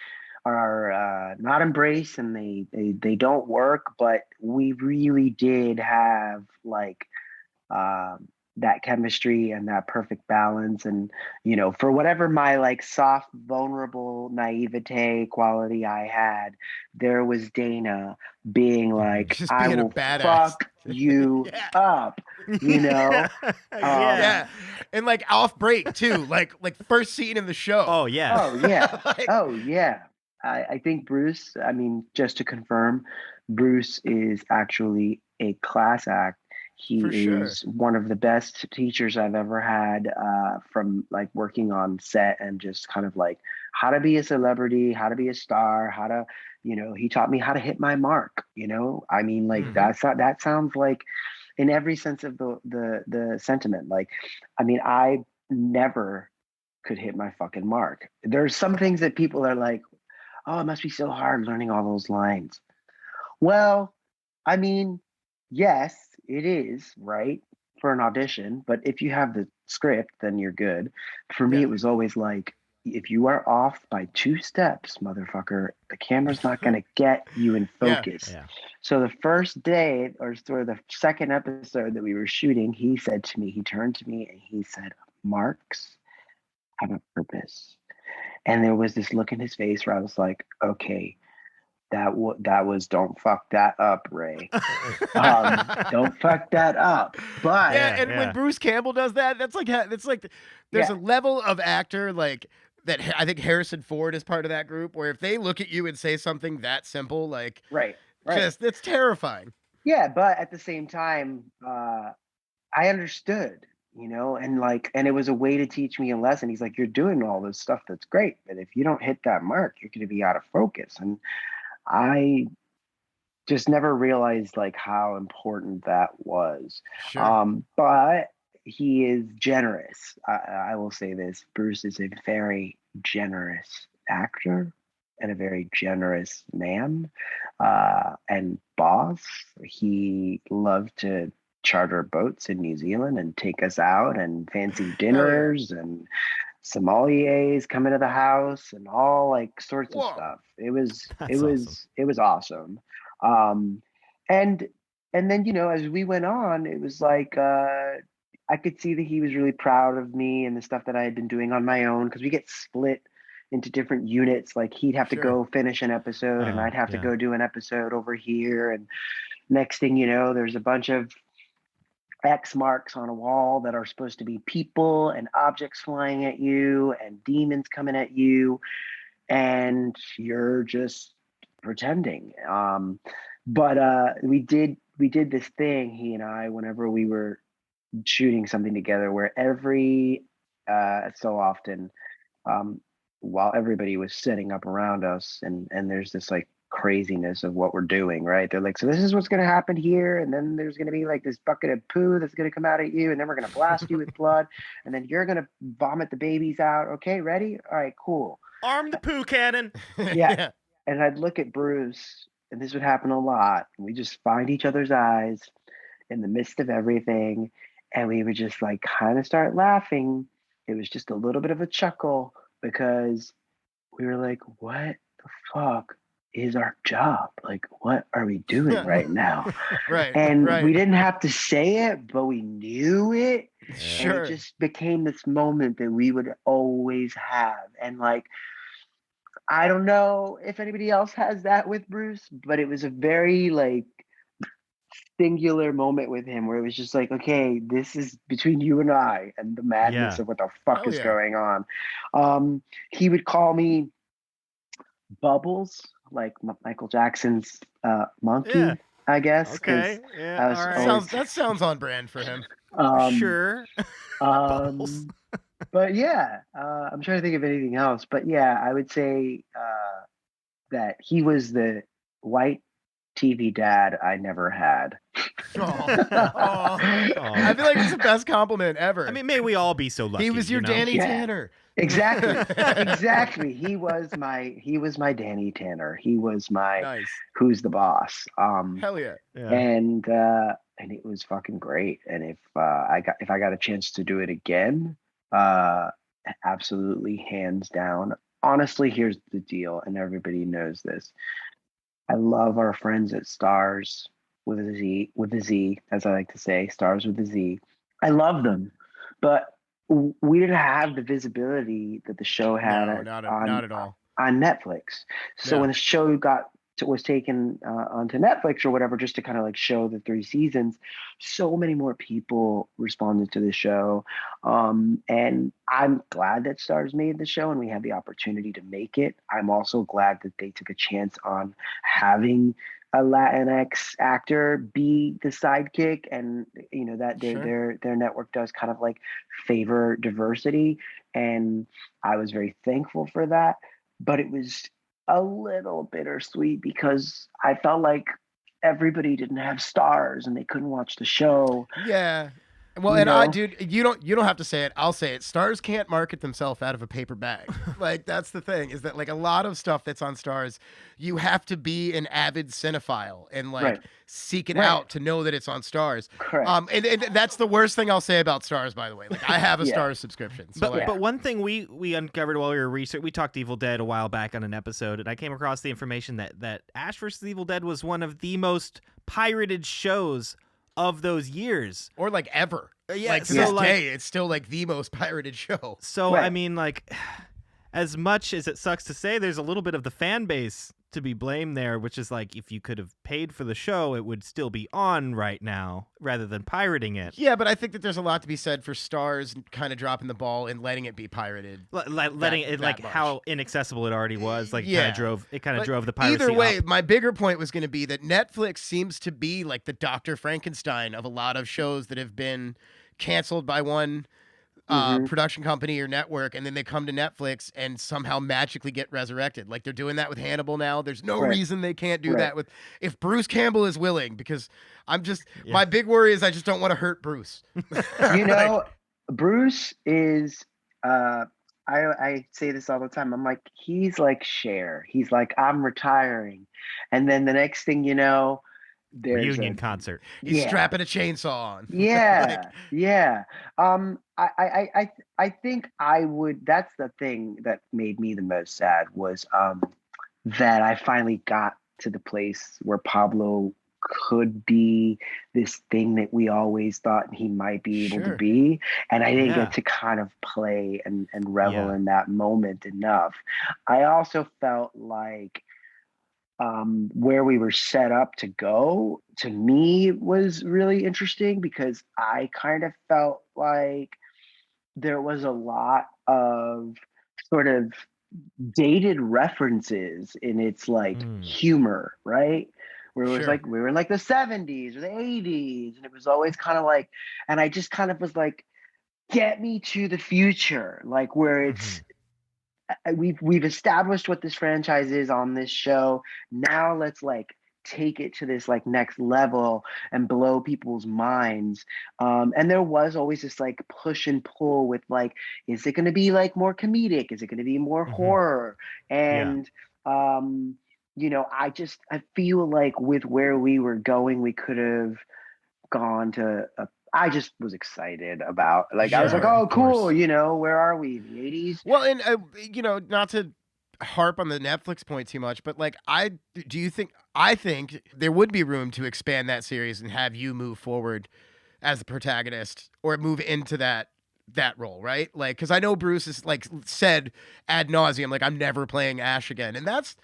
Speaker 2: are not embraced and they don't work, but we really did have like um, that chemistry and that perfect balance. And, you know, for whatever my like soft, vulnerable naivete quality I had, there was Dana being like,
Speaker 1: Just
Speaker 2: I
Speaker 1: being a
Speaker 2: will
Speaker 1: badass.
Speaker 2: fuck you
Speaker 1: Yeah.
Speaker 2: up, you know?
Speaker 3: Yeah.
Speaker 1: Yeah. And like off break too. Like first scene in the show.
Speaker 3: Oh yeah.
Speaker 2: Oh yeah.
Speaker 1: Like,
Speaker 2: Oh yeah. I think Bruce, I mean, just to confirm, Bruce is actually a class act. He
Speaker 1: for sure.
Speaker 2: is one of the best teachers I've ever had from like working on set and just kind of like how to be a celebrity, how to be a star, how to, you know, he taught me how to hit my mark, you know? I mean, like that sounds like in every sense of the sentiment. Like, I mean, I never could hit my fucking mark. There's some things that people are like, oh, it must be so hard learning all those lines. Well, I mean, yes, it is, right? For an audition, but if you have the script, then you're good. For me,
Speaker 1: Yeah.
Speaker 2: it was always like, if you are off by 2 steps, motherfucker, the camera's not going to get you in
Speaker 1: Yeah.
Speaker 2: focus.
Speaker 3: Yeah.
Speaker 2: So the first day or sort of the second episode that we were shooting, he said to me, he turned to me and he said, Marks have a purpose. And there was this look in his face where I was like, okay, that was don't fuck that up, Ray. Don't fuck that up. But
Speaker 1: Yeah, and
Speaker 3: Yeah.
Speaker 1: when Bruce Campbell does that, that's like there's a
Speaker 2: yeah,
Speaker 1: level of actor like that. I think Harrison Ford is part of that group. Where if they look at you and say something that simple, like
Speaker 2: right, right.
Speaker 1: just it's terrifying.
Speaker 2: Yeah, but at the same time, I understood, you know, and like, and it was a way to teach me a lesson. He's like, you're doing all this stuff that's great, but if you don't hit that mark, you're going to be out of focus. And I just never realized like how important that was.
Speaker 1: Sure.
Speaker 2: But he is generous. I will say this: Bruce is a very generous actor and a very generous man and boss. He loved to charter boats in New Zealand and take us out and fancy
Speaker 1: Hell yeah.
Speaker 2: dinners and sommeliers coming to the house and all like sorts of
Speaker 1: Whoa.
Speaker 2: stuff. It was
Speaker 3: That's awesome.
Speaker 2: it was awesome. Um, and and then, you know, as we went on, it was like I could see that he was really proud of me and the stuff that I had been doing on my own because we get split into different units. Like he'd have to
Speaker 1: Sure.
Speaker 2: go finish an episode and
Speaker 3: Oh,
Speaker 2: I'd have to
Speaker 3: yeah.
Speaker 2: go do an episode over here. And next thing you know, there's a bunch of X marks on a wall that are supposed to be people and objects flying at you and demons coming at you, and you're just pretending. But we did this thing, he and I, whenever we were shooting something together, where every so often, um, while everybody was setting up around us, and there's this like craziness of what we're doing, right? They're like, so this is what's going to happen here, and then there's going to be like this bucket of poo that's going to come out at you, and then we're going to blast you with blood, and then you're going to vomit the babies out. Okay, ready? All right, cool.
Speaker 3: Arm the poo cannon.
Speaker 2: Yeah. And I'd look at Bruce, and this would happen a lot. We just find each other's eyes in the midst of everything, and we would just like kind of start laughing. It was just a little bit of a chuckle because we were like, what the fuck is our job? Like, what are we doing right now?
Speaker 1: Right.
Speaker 2: And
Speaker 1: right.
Speaker 2: we didn't have to say it, but we knew it.
Speaker 1: Sure.
Speaker 2: And it just became this moment that we would always have. And like, I don't know if anybody else has that with Bruce, but it was a very like singular moment with him where it was just like, okay, this is between you and I and the madness
Speaker 3: Yeah.
Speaker 2: of what the fuck
Speaker 1: Hell
Speaker 2: is
Speaker 1: yeah.
Speaker 2: going on. He would call me Bubbles, like Michael Jackson's monkey,
Speaker 3: Yeah.
Speaker 2: I guess.
Speaker 3: Okay. Yeah.
Speaker 2: I was
Speaker 3: All right.
Speaker 2: always,
Speaker 1: That sounds on brand for him.
Speaker 3: Sure. Bubbles.
Speaker 2: But yeah, I'm trying to think of anything else. But yeah, I would say that he was the white TV dad I never had.
Speaker 1: I feel like it's the best compliment ever.
Speaker 3: I mean, may we all be so lucky.
Speaker 1: he was your
Speaker 3: you know?
Speaker 1: Danny
Speaker 2: Yeah.
Speaker 1: Tanner.
Speaker 2: Exactly. He was my Danny Tanner. He was my
Speaker 1: Nice.
Speaker 2: who's the boss.
Speaker 1: Hell yeah.
Speaker 3: Yeah.
Speaker 2: And it was fucking great. And if I got a chance to do it again, absolutely, hands down. Honestly, here's the deal, and everybody knows this. I love our friends at Stars with a Z, as I like to say, Stars with a Z. I love them, but we didn't have the visibility that the show had
Speaker 1: No, not at all.
Speaker 2: on Netflix. So
Speaker 1: No.
Speaker 2: when the show was taken onto Netflix or whatever, just to kind of like show the 3 seasons, so many more people responded to the show. And I'm glad that Stars made the show and we had the opportunity to make it. I'm also glad that they took a chance on having a Latinx actor be the sidekick, and you know that their network does kind of like favor diversity, and I was very thankful for that. But it was a little bittersweet because I felt like everybody didn't have Stars and they couldn't watch the show.
Speaker 1: Yeah. Well,
Speaker 2: You
Speaker 1: and
Speaker 2: know?
Speaker 1: dude, you don't have to say it. I'll say it. Stars can't market themselves out of a paper bag. Like that's the thing, is that like a lot of stuff that's on Stars, you have to be an avid cinephile and like
Speaker 2: Right.
Speaker 1: seek it
Speaker 2: Right.
Speaker 1: out to know that it's on Stars.
Speaker 2: Correct.
Speaker 1: And that's the worst thing I'll say about Stars, by the way. Like I have a
Speaker 2: Yeah.
Speaker 1: Stars subscription. So
Speaker 3: But
Speaker 1: like,
Speaker 3: but one thing we uncovered while we were researching, we talked Evil Dead a while back on an episode, and I came across the information that Ash vs. Evil Dead was one of the most pirated shows of those years.
Speaker 1: or like ever.
Speaker 3: Yeah,
Speaker 1: Like to
Speaker 3: so,
Speaker 1: this
Speaker 3: like-
Speaker 1: day, it's still like the most pirated show.
Speaker 3: So I
Speaker 2: Right.
Speaker 3: mean, like, as much as it sucks to say, there's a little bit of the fan base to be blamed there, which is like, if you could have paid for the show, it would still be on right now rather than pirating it.
Speaker 1: Yeah, but I think that there's a lot to be said for Stars kind of dropping the ball and letting it be pirated.
Speaker 3: Letting it,
Speaker 1: that
Speaker 3: like,
Speaker 1: much.
Speaker 3: how inaccessible it already was, like,
Speaker 1: Yeah.
Speaker 3: kind of
Speaker 1: But
Speaker 3: drove the piracy
Speaker 1: either way,
Speaker 3: up.
Speaker 1: my bigger point was going to be that Netflix seems to be like the Dr. Frankenstein of a lot of shows that have been canceled by one
Speaker 2: Mhm.
Speaker 1: production company or network, and then they come to Netflix and somehow magically get resurrected. Like they're doing that with Hannibal now. There's no
Speaker 2: Right.
Speaker 1: reason they can't do
Speaker 2: Right.
Speaker 1: that with if Bruce Campbell is willing, because I'm just
Speaker 3: Yeah.
Speaker 1: my big worry is I just don't want to hurt Bruce.
Speaker 2: You know, Bruce is I say this all the time. I'm like, he's like Cher. He's like, I'm retiring. And then the next thing you know, there's
Speaker 3: Reunion concert.
Speaker 1: He's
Speaker 2: yeah.
Speaker 1: strapping a chainsaw on.
Speaker 2: Yeah,
Speaker 1: Like,
Speaker 2: yeah. I think I would. That's the thing that made me the most sad was that I finally got to the place where Pablo could be this thing that we always thought he might be able
Speaker 1: Sure.
Speaker 2: to be, and I didn't
Speaker 3: Yeah.
Speaker 2: get to kind of play and revel
Speaker 3: Yeah.
Speaker 2: in that moment enough. I also felt like where we were set up to go, to me, was really interesting because I kind of felt like there was a lot of sort of dated references in its like humor, right? Where it was
Speaker 1: Sure.
Speaker 2: like we were in like the 70s or the 80s, and it was always kind of like, and I just kind of was like, get me to the future, like where it's we've established what this franchise is on this show. Now let's like take it to this like next level and blow people's minds. And there was always this like push and pull with like, is it going to be like more comedic? Is it going to be more horror? And you know, I feel like with where we were going, we could have gone to I just was excited about, like, I was like,
Speaker 1: Sure,
Speaker 2: oh,
Speaker 1: of
Speaker 2: cool,
Speaker 1: course.
Speaker 2: you know, where are we? The 80s?
Speaker 1: Well, and you know, not to harp on the Netflix point too much, but like, I think there would be room to expand that series and have you move forward as the protagonist or move into that role, right? Like, because I know Bruce has like said ad nauseum, like, I'm never playing Ash again, and that's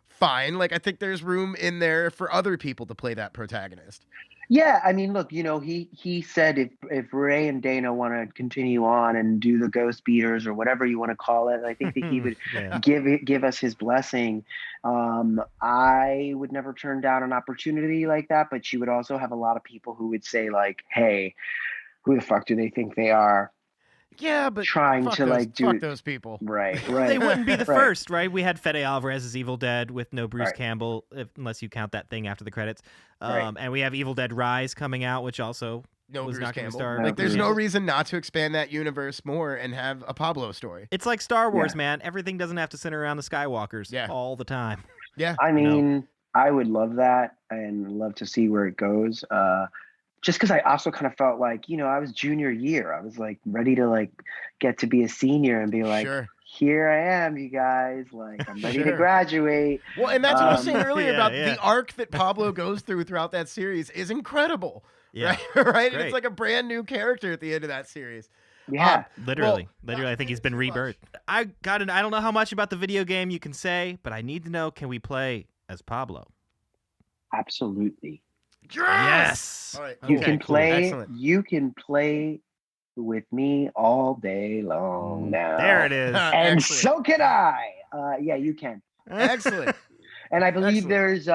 Speaker 1: fine. Like, I think there's room in there for other people to play that protagonist.
Speaker 2: Yeah, I mean, look, you know, he said if Ray and Dana want to continue on and do the Ghost Beaters or whatever you want to call it, I think that he would give us his blessing. I would never turn down an opportunity like that, but you would also have a lot of people who would say like, "Hey, who the fuck do they think they are?"
Speaker 1: Yeah, but
Speaker 2: Trying to like do
Speaker 1: fuck those people.
Speaker 2: right.
Speaker 3: They wouldn't be the
Speaker 2: right.
Speaker 3: first, right? We had Fede Alvarez as Evil Dead with no Bruce
Speaker 2: Right.
Speaker 3: Campbell, unless you count that thing after the credits.
Speaker 2: Right.
Speaker 3: And we have Evil Dead Rise coming out, which also
Speaker 1: No
Speaker 3: was
Speaker 1: Bruce
Speaker 3: not going to
Speaker 1: Campbell.
Speaker 3: star.
Speaker 1: Like, there's
Speaker 2: Bruce.
Speaker 1: no reason not to expand that universe more and have a Pablo story.
Speaker 3: It's like Star Wars,
Speaker 2: Yeah.
Speaker 3: man. Everything doesn't have to center around the Skywalkers all the time.
Speaker 1: Yeah.
Speaker 2: I mean, I would love that and love to see where it goes. Just because I also kind of felt like, you know, I was junior year. I was like ready to like get to be a senior and be like,
Speaker 1: Sure.
Speaker 2: here I am, you guys. Like, I'm ready to
Speaker 1: Sure.
Speaker 2: graduate.
Speaker 1: Well, and that's what I was saying earlier about
Speaker 3: yeah.
Speaker 1: the arc that Pablo goes throughout that series is incredible.
Speaker 3: Yeah.
Speaker 1: Right?
Speaker 3: Great.
Speaker 1: It's like a brand new character at the end of that series.
Speaker 2: Yeah.
Speaker 3: Literally,
Speaker 1: well,
Speaker 3: I think he's been
Speaker 1: thanks so much.
Speaker 3: rebirthed. I don't know how much about the video game you can say, but I need to know, can we play as Pablo?
Speaker 2: Absolutely.
Speaker 3: Yes.
Speaker 1: All right.
Speaker 2: You
Speaker 1: okay,
Speaker 2: can
Speaker 1: cool.
Speaker 2: play.
Speaker 1: Excellent.
Speaker 2: You can play with me all day long now.
Speaker 3: There it is.
Speaker 2: And
Speaker 1: Excellent.
Speaker 2: so can I. Yeah, you can.
Speaker 1: Excellent.
Speaker 2: And I believe
Speaker 1: Excellent.
Speaker 2: there's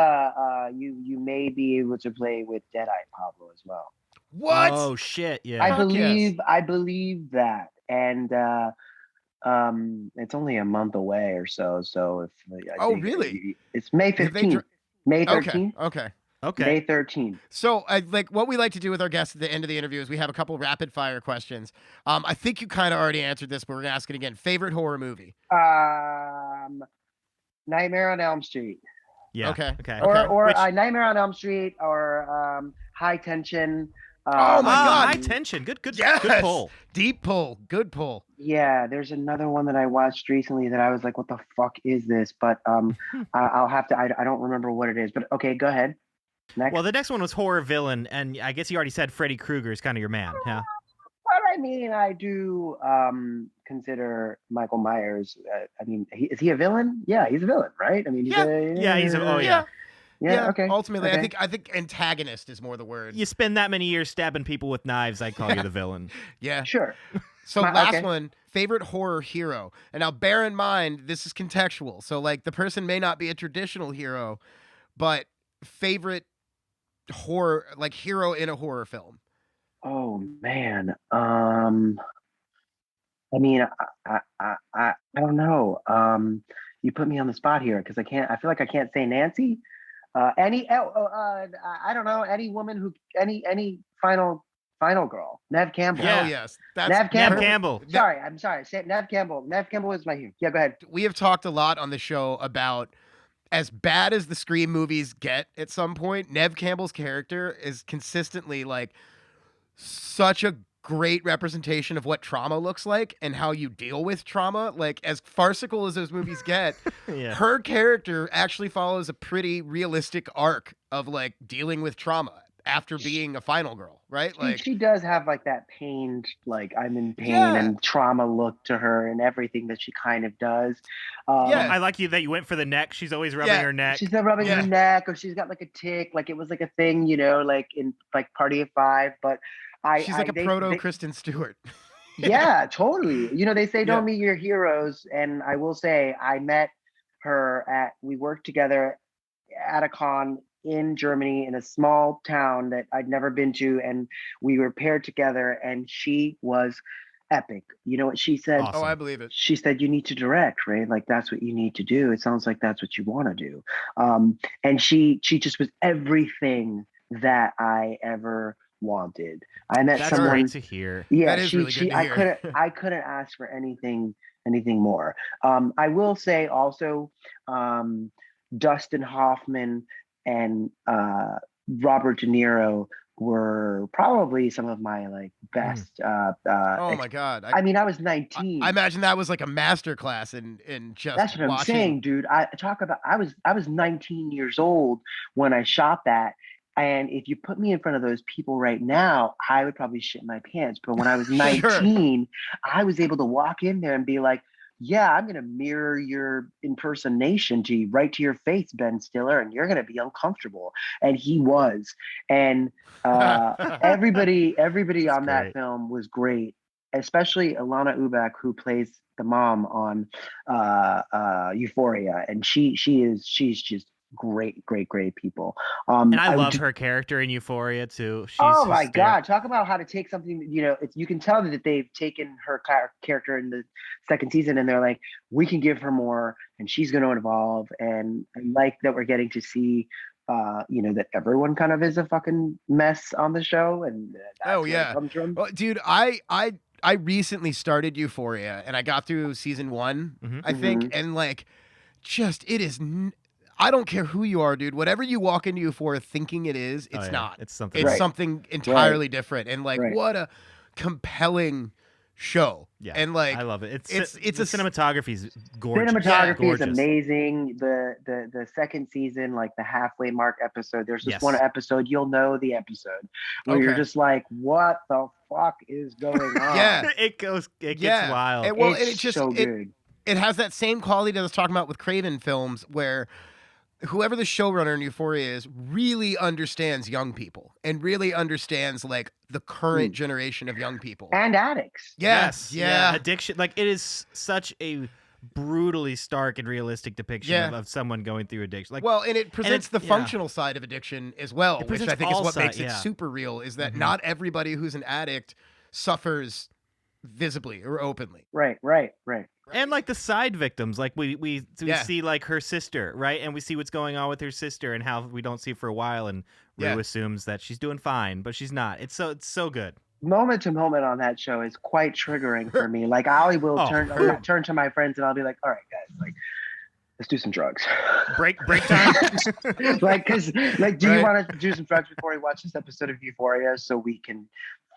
Speaker 2: you may be able to play with Deadeye Pablo as well.
Speaker 1: What?
Speaker 3: Oh shit! Yeah.
Speaker 2: I
Speaker 1: Fuck yes.
Speaker 2: believe that, and it's only a month away or so. So if I think
Speaker 1: really?
Speaker 2: it's May
Speaker 1: Have they
Speaker 2: 15th, May 13th,
Speaker 1: Okay.
Speaker 2: May 13th.
Speaker 1: So, like, what we like to do with our guests at the end of the interview is we have a couple rapid fire questions. I think you kind of already answered this, but we're gonna ask it again. Favorite horror movie?
Speaker 2: Nightmare on Elm Street.
Speaker 3: Yeah.
Speaker 1: Okay.
Speaker 2: Or
Speaker 3: Which-
Speaker 2: Nightmare on Elm Street or High Tension.
Speaker 1: Oh my God.
Speaker 3: High Tension. Good
Speaker 1: Yes!
Speaker 3: good pull.
Speaker 1: Deep pull. Good pull.
Speaker 2: Yeah, there's another one that I watched recently that I was like, what the fuck is this? But I'll have to, I don't remember what it is. But okay, go ahead. Next.
Speaker 3: Well, the next one was horror villain, and I guess you already said Freddy Krueger is kind of your man, yeah?
Speaker 2: Well, I mean, I do consider Michael Myers. I mean, is he a villain? Yeah, he's a villain, right? I mean, he's
Speaker 1: Yeah.
Speaker 2: Okay.
Speaker 1: Ultimately,
Speaker 2: okay.
Speaker 1: I think antagonist is more the word.
Speaker 3: You spend that many years stabbing people with knives, I'd call you the villain.
Speaker 1: Yeah.
Speaker 2: Sure.
Speaker 1: So last
Speaker 2: okay.
Speaker 1: one, favorite horror hero. And now bear in mind, this is contextual. So like the person may not be a traditional hero, but favorite horror, like hero in a horror film.
Speaker 2: Oh man. I mean, I don't know. You put me on the spot here because I feel like I can't say Nancy. I don't know. Any woman any final girl. Nev Campbell.
Speaker 3: Yeah.
Speaker 1: Oh yes. That's
Speaker 2: Nev Campbell.
Speaker 3: Nev Campbell.
Speaker 2: I'm sorry. Say Nev Campbell. Nev Campbell is my hero. Yeah, go ahead.
Speaker 1: We have talked a lot on the show about as bad as the Scream movies get at some point, Nev Campbell's character is consistently like such a great representation of what trauma looks like and how you deal with trauma. Like, as farcical as those movies get,
Speaker 3: Yeah.
Speaker 1: her character actually follows a pretty realistic arc of like dealing with trauma. after being a final girl, right? Like
Speaker 2: she does have like that pained, like I'm in pain
Speaker 1: Yeah.
Speaker 2: and trauma look to her and everything that she kind of does.
Speaker 1: Yeah.
Speaker 3: I like you that you went for the neck. She's always rubbing her neck.
Speaker 2: She's not rubbing her neck, or she's got like a tick, like it was like a thing, you know, like in like Party of Five. But
Speaker 1: she's like a proto Kristen Stewart.
Speaker 2: Yeah, totally. You know, they say don't meet your heroes, and I will say I met her we worked together at a con in Germany in a small town that I'd never been to, and we were paired together, and she was epic. You know what she said?
Speaker 3: Awesome.
Speaker 1: Oh, I believe it.
Speaker 2: She said, "You need to direct, right? Like that's what you need to do. It sounds like that's what you want to do." And she just was everything that I ever wanted. I met
Speaker 3: That's
Speaker 2: someone.
Speaker 3: great to hear.
Speaker 2: Yeah,
Speaker 1: That is really good to hear.
Speaker 2: I couldn't ask for anything more. I will say also, Dustin Hoffman and Robert De Niro were probably some of my like best.
Speaker 1: Oh my God!
Speaker 2: I mean, I was 19.
Speaker 1: I imagine that was like a master class in just.
Speaker 2: That's what I'm
Speaker 1: watching.
Speaker 2: saying, dude. I was 19 years old when I shot that. And if you put me in front of those people right now, I would probably shit my pants. But when I was 19, I was able to walk in there and be like, yeah, I'm going to mirror your impersonation right to your face, Ben Stiller, and you're going to be uncomfortable. And he was. And everybody on that film was great, especially Ilana Ubach, who plays the mom on Euphoria. And she's just great people.
Speaker 3: And I love her character in Euphoria too. She's
Speaker 2: my God, talk about how to take something, you know, you can tell that they've taken her character in the second season and they're like, we can give her more and she's going to evolve. And I like that we're getting to see you know, that everyone kind of is a fucking mess on the show, and that's where it comes from.
Speaker 1: Well, dude, I recently started Euphoria and I got through season 1, I think, and like just it is I don't care who you are, dude. Whatever you walk into Euphoria thinking it is, it's not.
Speaker 3: It's something.
Speaker 1: It's something entirely different. And like, what a compelling show.
Speaker 3: Yeah,
Speaker 1: and like,
Speaker 3: I love it.
Speaker 1: It's
Speaker 3: the cinematography is gorgeous.
Speaker 2: Cinematography is amazing. The second season, like the halfway mark episode, there's this one episode, you'll know the episode where you're just like, what the fuck is going on?
Speaker 3: It gets wild.
Speaker 2: It's just so good.
Speaker 1: It has that same quality that I was talking about with Craven films, where whoever the showrunner in Euphoria is really understands young people and really understands like the current generation of young people
Speaker 2: and addicts.
Speaker 1: Yes.
Speaker 3: Addiction. Like it is such a brutally stark and realistic depiction of someone going through addiction. Like,
Speaker 1: well, and it presents the functional side of addiction as well, which I think is what makes it super real. Is that not everybody who's an addict suffers visibly or openly.
Speaker 2: Right.
Speaker 3: And like the side victims, like we see like her sister, right? And we see what's going on with her sister and how we don't see for a while, and Rue assumes that she's doing fine, but she's not. It's so good.
Speaker 2: Moment to moment on that show is quite triggering for me. Like I will turn to my friends and I'll be like, all right, guys, like let's do some drugs.
Speaker 3: Break time.
Speaker 2: Like, cause like, do you want to do some drugs before we watch this episode of Euphoria so we can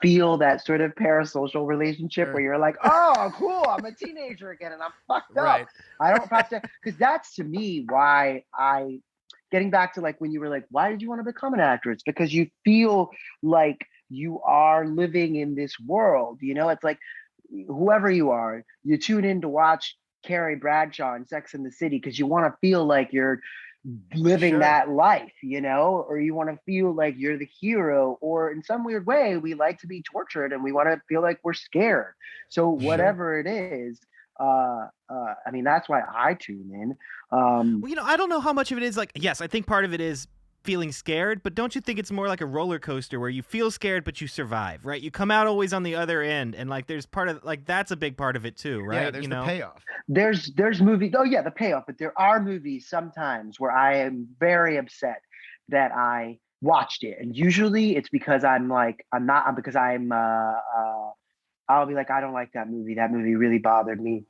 Speaker 2: feel that sort of parasocial relationship where you're like, oh, cool, I'm a teenager again and I'm fucked up. I don't have to, because that's to me why getting back to like when you were like, why did you want to become an actor? It's because you feel like you are living in this world. You know, it's like whoever you are, you tune in to watch Carrie Bradshaw in Sex and the City because you want to feel like you're living that life, you know, or you want to feel like you're the hero, or in some weird way we like to be tortured and we want to feel like we're scared. So whatever it is, I mean, that's why I tune in.
Speaker 3: Well, you know, I don't know how much of it is like, yes, I think part of it is feeling scared, but don't you think it's more like a roller coaster where you feel scared but you survive, right? You come out always on the other end, and like there's part of like that's a big part of it too, right?
Speaker 1: Yeah, there's the payoff.
Speaker 2: There's movies. Oh yeah, the payoff. But there are movies sometimes where I am very upset that I watched it, and usually it's because I'll be like, I don't like that movie. That movie really bothered me,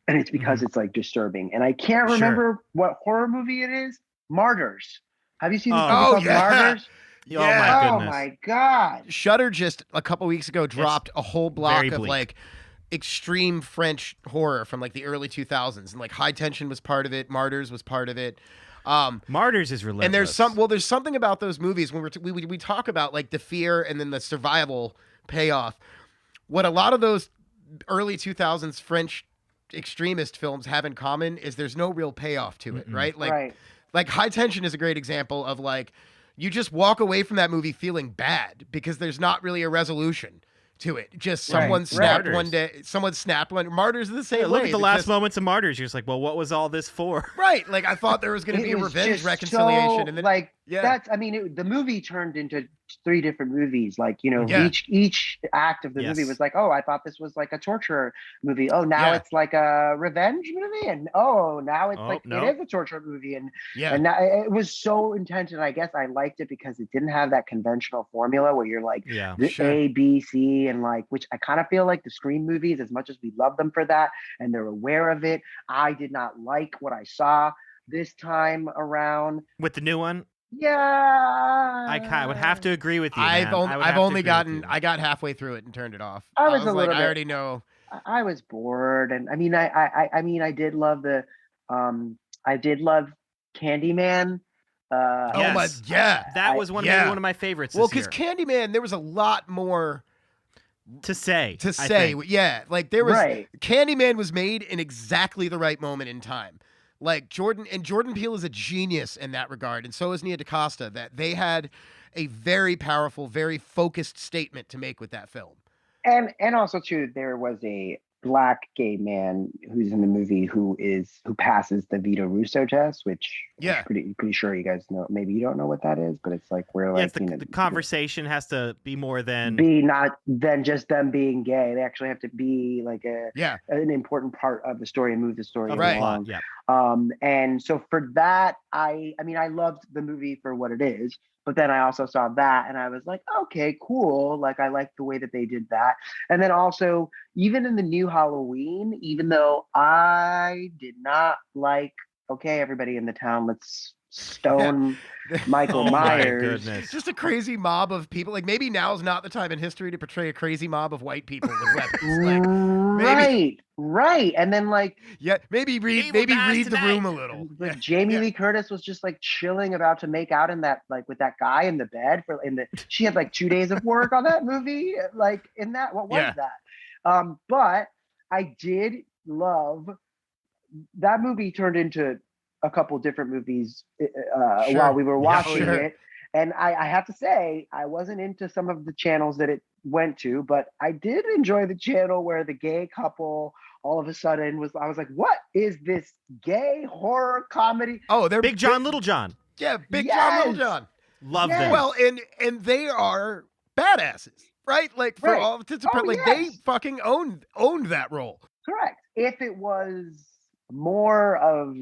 Speaker 2: and it's because it's like disturbing, and I can't remember what horror movie it is. Martyrs. Have you seen this movie called Martyrs?
Speaker 3: Oh
Speaker 2: my God.
Speaker 1: Shudder just a couple weeks ago dropped a whole block of like extreme French horror from like the early 2000s, and like High Tension was part of it. Martyrs was part of it.
Speaker 3: Martyrs is relentless.
Speaker 1: And there's something about those movies when we talk about like the fear and then the survival payoff. What a lot of those early 2000s French extremist films have in common is there's no real payoff to it, right? Like High Tension is a great example of like you just walk away from that movie feeling bad because there's not really a resolution to it. Just someone snapped one day. Someone snapped one. Martyrs are the same way.
Speaker 3: Look at the last moments of Martyrs. You're just like, well, what was all this for?
Speaker 1: Right. Like I thought there was going to be a revenge reconciliation, and then
Speaker 2: that's. I mean, the movie turned into 3 different movies. Like each act of the movie was like, oh, I thought this was like a torture movie. Oh, now it's like a revenge movie, and now it's it is a torture movie, and now it was so intense. And I guess I liked it because it didn't have that conventional formula where you're like A, B, C, and like which I kind of feel like the Scream movies, as much as we love them for that, and they're aware of it. I did not like what I saw this time around
Speaker 3: with the new one.
Speaker 2: Yeah,
Speaker 3: I would have to agree with you.
Speaker 1: I got halfway through it and turned it off.
Speaker 2: I was a little bit,
Speaker 1: I already know.
Speaker 2: I was bored, and I mean, I did love the, I did love Candyman.
Speaker 3: That was one of my favorites.
Speaker 1: Well, because Candyman, there was a lot more
Speaker 3: to say.
Speaker 1: Like there was Candyman was made in exactly the right moment in time. Like Jordan Peele is a genius in that regard, and so is Nia DaCosta, that they had a very powerful, very focused statement to make with that film.
Speaker 2: And also too, there was a Black gay man who's in the movie who passes the Vito Russo test, which I'm pretty sure you guys know. Maybe you don't know what that is, but it's like
Speaker 3: the conversation has to be more than
Speaker 2: not than just them being gay. They actually have to be like an important part of the story and move the story along. And so for that, I mean I loved the movie for what it is. But then I also saw that and I was like, okay, cool. Like I like the way that they did that. And then also, even in the new Halloween, even though I did not like, okay, everybody in the town, let's stone Michael Myers.
Speaker 1: It's just a crazy mob of people. Like maybe now's not the time in history to portray a crazy mob of white people with weapons.
Speaker 2: Right. And then
Speaker 1: maybe read the room a little.
Speaker 2: But Jamie Lee Curtis was just like chilling, about to make out in that with that guy in the bed she had like 2 days of work on that movie. Like in that, what was that? But I did love that movie. Turned into a couple different movies while we were watching it. And I have to say, I wasn't into some of the channels that it went to, but I did enjoy the channel where the gay couple all of a sudden I was like, what is this gay horror comedy?
Speaker 3: Oh, they're Big John, Little John.
Speaker 1: Yeah, Big John, Little John.
Speaker 3: Love them.
Speaker 1: Well, and they are badasses, right? Like for all intents and purposes, they fucking owned that role.
Speaker 2: Correct. If it was more of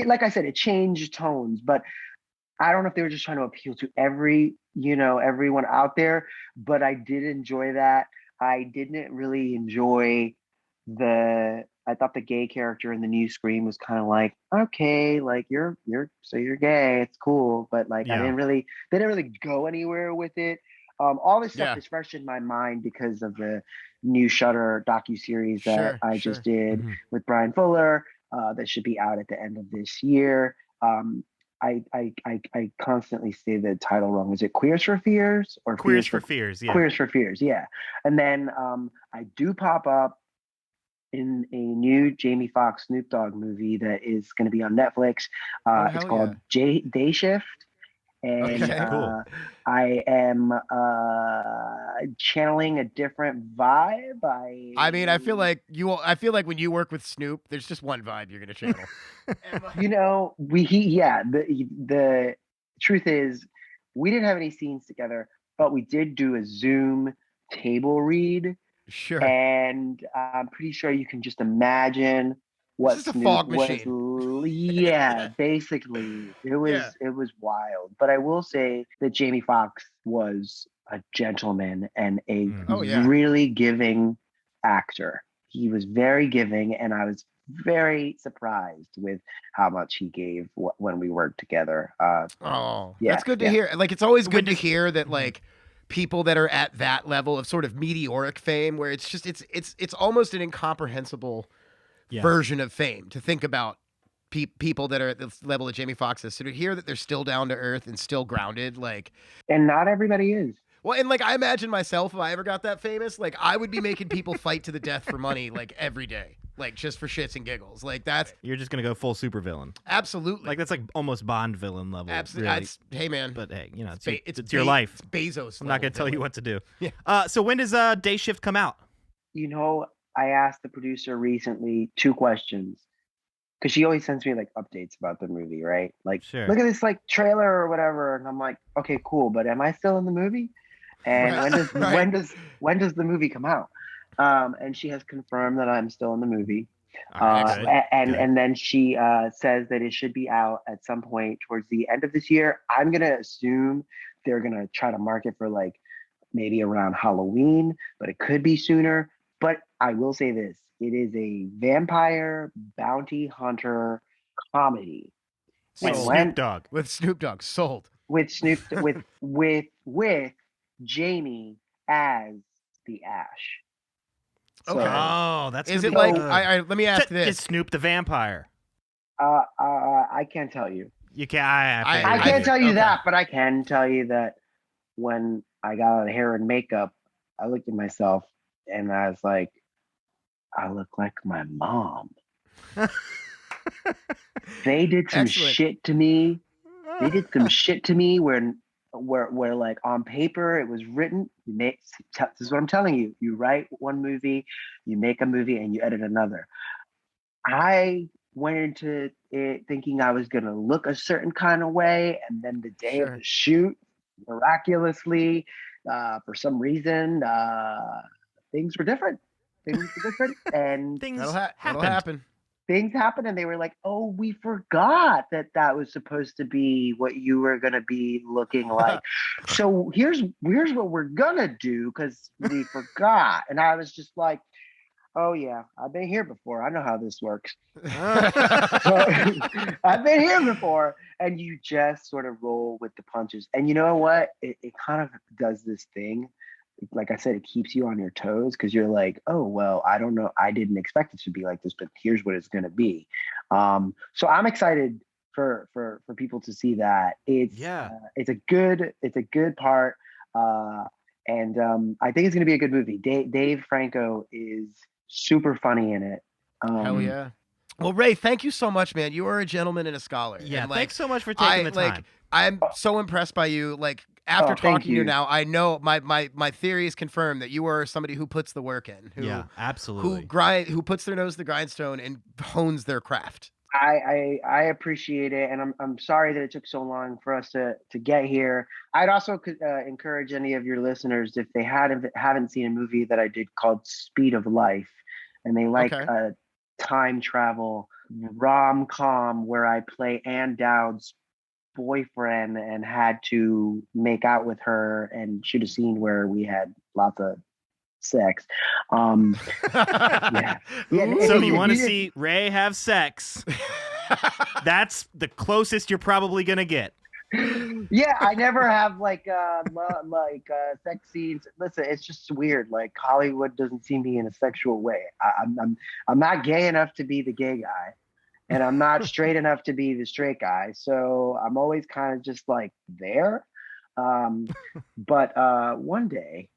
Speaker 2: like I said, it changed tones, but I don't know if they were just trying to appeal to everyone out there, but I did enjoy that. I didn't really enjoy I thought the gay character in the new Scream was kind of like, okay, like you're gay, it's cool, but like they didn't really go anywhere with it. All this stuff is fresh in my mind because of the new Shudder docuseries that I just did with Brian Fuller that should be out at the end of this year. I constantly say the title wrong. Is it Queers for Fears or
Speaker 3: Queers for Fears? Yeah.
Speaker 2: Queers for Fears, yeah. And then I do pop up in a new Jamie Foxx Snoop Dogg movie that is going to be on Netflix. It's called Day Shift. And
Speaker 3: cool.
Speaker 2: I am channeling a different vibe.
Speaker 1: I mean, I feel like when you work with Snoop, there's just one vibe you're gonna channel.
Speaker 2: The truth is, we didn't have any scenes together, but we did do a Zoom table read.
Speaker 1: Sure.
Speaker 2: And I'm pretty sure you can just imagine what
Speaker 1: Snoop a fog machine.
Speaker 2: Basically it was wild. But I will say that Jamie Foxx was a gentleman and a really giving actor. He was very giving, and I was very surprised with how much he gave when we worked together.
Speaker 1: That's good to hear. Like it's always good to hear that like people that are at that level of sort of meteoric fame, where it's just it's almost an incomprehensible version of fame to think about people that are at the level of Jamie Foxx is, so to hear that they're still down to earth and still grounded, like,
Speaker 2: And not everybody is.
Speaker 1: well, and like I imagine myself, if I ever got that famous, like I would be making people fight to the death for money like every day, like just for shits and giggles. Like that's
Speaker 3: You're just gonna go full supervillain.
Speaker 1: absolutely
Speaker 3: Like that's like almost Bond villain level.
Speaker 1: absolutely.
Speaker 3: Really.
Speaker 1: Hey man,
Speaker 3: But hey, you know, it's
Speaker 1: Be-
Speaker 3: your life.
Speaker 1: It's Bezos.
Speaker 3: I'm not gonna
Speaker 1: level
Speaker 3: tell you
Speaker 1: villain.
Speaker 3: what to do.
Speaker 1: Yeah.
Speaker 3: So when does Day Shift come out?
Speaker 2: You know, I asked the producer recently 2 questions because she always sends me like updates about the movie, right? Like,
Speaker 3: Sure.
Speaker 2: look at this like trailer or whatever, and I'm like, okay, cool, but am I still in the movie? And
Speaker 1: Right.
Speaker 2: when does the movie come out? And she has confirmed that I'm still in the movie.
Speaker 3: Excellent.
Speaker 2: And then she says that it should be out at some point towards the end of this year. I'm gonna assume they're gonna try to market for like maybe around Halloween, but it could be sooner. But I will say this: it is a vampire bounty hunter comedy.
Speaker 3: With
Speaker 2: And
Speaker 3: Snoop Dogg.
Speaker 1: With Snoop Dogg, sold.
Speaker 2: with Snoop with Jamie as the Ash. So,
Speaker 1: Okay.
Speaker 3: Oh, that's
Speaker 1: Is
Speaker 3: gonna
Speaker 1: it
Speaker 3: be
Speaker 1: like
Speaker 3: good.
Speaker 1: I let me ask
Speaker 3: Is
Speaker 1: this?
Speaker 3: Snoop the vampire?
Speaker 2: I can't tell you.
Speaker 3: You can't.
Speaker 2: I can't tell you
Speaker 1: okay.
Speaker 2: that, but I can tell you that when I got out of hair and makeup, I looked at myself and I was like, I look like my mom. They did some
Speaker 1: Excellent.
Speaker 2: shit to me. They did some shit to me where like on paper it was written. This is what I'm telling you. You write one movie, you make a movie, and you edit another. I went into it thinking I was gonna look a certain kind of way, and then the day of
Speaker 1: Sure.
Speaker 2: the shoot, miraculously, for some reason, things were different. And
Speaker 3: Things
Speaker 1: That'll
Speaker 3: happened.
Speaker 1: happen.
Speaker 2: things happened, and they were like, "Oh, we forgot that was supposed to be what you were gonna be looking like. So here's what we're gonna do because we forgot." And I was just like, "Oh yeah, I've been here before. I know how this works." So I've been here before, and you just sort of roll with the punches. And you know what? It kind of does this thing. Like I said, it keeps you on your toes because you're like, oh well, I don't know, I didn't expect it to be like this, but here's what it's going to be. So I'm excited for people to see that. It's it's a good part, and I think it's going to be a good movie. Dave Franco is super funny in it.
Speaker 1: Hell yeah. Well, Ray, thank you so much, man. You are a gentleman and a scholar.
Speaker 3: Yeah,
Speaker 1: and, like,
Speaker 3: thanks so much for taking the time.
Speaker 1: I'm so impressed by you. Like after
Speaker 2: thank
Speaker 1: talking to you
Speaker 2: you.
Speaker 1: now, I know my theory is confirmed that you are somebody who puts the work in. Who,
Speaker 3: Yeah, absolutely.
Speaker 1: who puts their nose to the grindstone and hones their craft.
Speaker 2: I appreciate it, and I'm sorry that it took so long for us to get here. I'd also encourage any of your listeners, if they haven't seen a movie that I did called Speed of Life, and they like
Speaker 1: Okay.
Speaker 2: a time travel rom-com where I play Ann Dowd's boyfriend and had to make out with her and shoot a scene where we had lots of sex. Yeah.
Speaker 3: So if you want to see Ray have sex, that's the closest you're probably gonna get.
Speaker 2: Yeah, I never have like sex scenes. Listen, it's just weird. Like Hollywood doesn't see me in a sexual way. I'm not gay enough to be the gay guy, and I'm not straight enough to be the straight guy. So I'm always kind of just like there. But one day.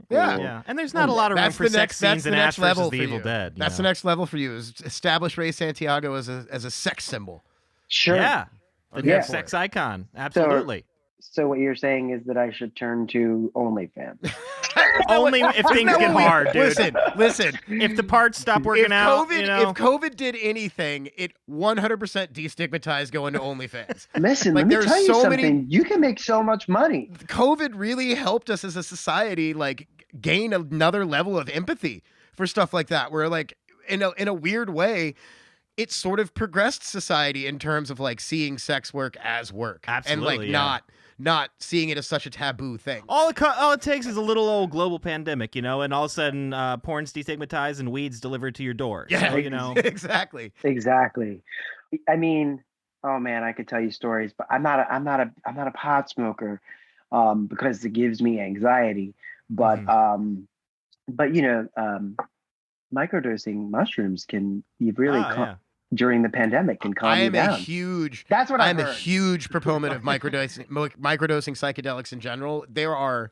Speaker 1: Yeah.
Speaker 3: Yeah, and there's not a lot of room for sex scenes in Ash versus the Evil Dead.
Speaker 1: That's the next level for you. Is establish Ray Santiago as a sex symbol.
Speaker 2: Sure.
Speaker 3: Yeah, the
Speaker 2: Yeah.
Speaker 3: next sex icon. Absolutely.
Speaker 2: So what you're saying is that I should turn to OnlyFans.
Speaker 3: Only if things get hard, dude.
Speaker 1: Listen.
Speaker 3: If the parts stop working out, you know.
Speaker 1: If COVID did anything, it 100% destigmatized going to OnlyFans.
Speaker 2: Listen,
Speaker 1: Like,
Speaker 2: let me
Speaker 1: there's
Speaker 2: tell you
Speaker 1: so
Speaker 2: something.
Speaker 1: many-
Speaker 2: You can make so much money.
Speaker 1: COVID really helped us as a society, like, gain another level of empathy for stuff like that. Where, like, in a weird way, it sort of progressed society in terms of like seeing sex work as work.
Speaker 3: Absolutely,
Speaker 1: and like
Speaker 3: yeah.
Speaker 1: not seeing it as such a taboo thing.
Speaker 3: All it takes is a little old global pandemic, you know, and all of a sudden, porn's destigmatized and weed's delivered to your door.
Speaker 1: Yeah,
Speaker 3: So, you know,
Speaker 1: exactly.
Speaker 2: I mean, oh man, I could tell you stories, but I'm not a pot smoker, because it gives me anxiety. But but you know, microdosing mushrooms can you really during the pandemic can calm you down. That's what
Speaker 1: I'm
Speaker 2: I've
Speaker 1: a
Speaker 2: heard.
Speaker 1: huge proponent of microdosing psychedelics in general. There are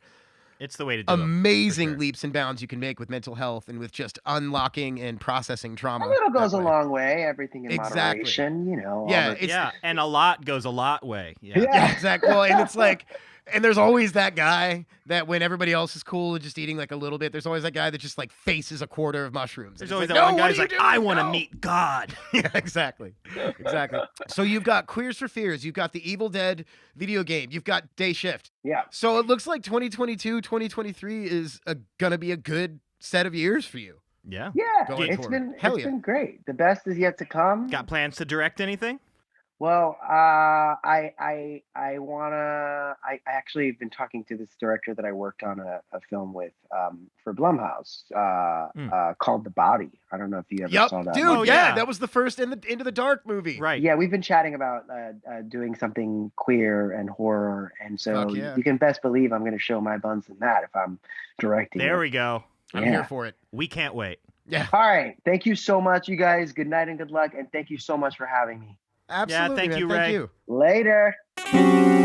Speaker 3: It's the way to do it.
Speaker 1: amazing leaps and bounds you can make with mental health and with just unlocking and processing trauma.
Speaker 2: A little goes
Speaker 1: that
Speaker 2: a
Speaker 1: way.
Speaker 2: long way. Everything in
Speaker 1: Exactly.
Speaker 2: moderation, you know.
Speaker 1: Yeah,
Speaker 2: all the-
Speaker 3: Yeah, and a lot goes a lot way. Yeah.
Speaker 1: Yeah, exactly. Well, and it's like, and there's always that guy that when everybody else is cool and just eating like a little bit, there's always that guy that just like faces a quarter of mushrooms.
Speaker 3: There's
Speaker 1: And
Speaker 3: always
Speaker 1: it's
Speaker 3: that
Speaker 1: like,
Speaker 3: one
Speaker 1: "No,
Speaker 3: guy
Speaker 1: what
Speaker 3: who's
Speaker 1: are
Speaker 3: like,
Speaker 1: you
Speaker 3: I
Speaker 1: doing?
Speaker 3: want to
Speaker 1: No."
Speaker 3: meet God.
Speaker 1: Yeah, exactly. So you've got Queers for Fears, you've got the Evil Dead video game, you've got Day Shift.
Speaker 2: Yeah.
Speaker 1: So it looks like 2022, 2023 is gonna be a good set of years for you.
Speaker 3: Yeah.
Speaker 2: Yeah,
Speaker 1: Going
Speaker 2: it's
Speaker 1: forward.
Speaker 2: been been great. The best is yet to come.
Speaker 3: Got plans to direct anything?
Speaker 2: Well, I actually have been talking to this director that I worked on a film with for Blumhouse called The Body. I don't know if you ever saw that.
Speaker 1: Dude,
Speaker 3: Oh,
Speaker 1: yeah,
Speaker 3: yeah.
Speaker 1: that was the first Into the Dark movie.
Speaker 3: Right.
Speaker 2: Yeah, we've been chatting about doing something queer and horror, and so
Speaker 1: Fuck yeah.
Speaker 2: you can best believe I'm going to show my buns in that if I'm directing.
Speaker 3: There
Speaker 2: it.
Speaker 3: we go.
Speaker 1: I'm
Speaker 2: Yeah.
Speaker 1: here for it.
Speaker 3: We can't wait.
Speaker 1: Yeah.
Speaker 2: All right, thank you so much, you guys. Good night and good luck, and thank you so much for having me.
Speaker 1: Absolutely.
Speaker 3: thank
Speaker 1: man.
Speaker 3: you,
Speaker 1: Thank
Speaker 3: Ray.
Speaker 1: you.
Speaker 2: Later.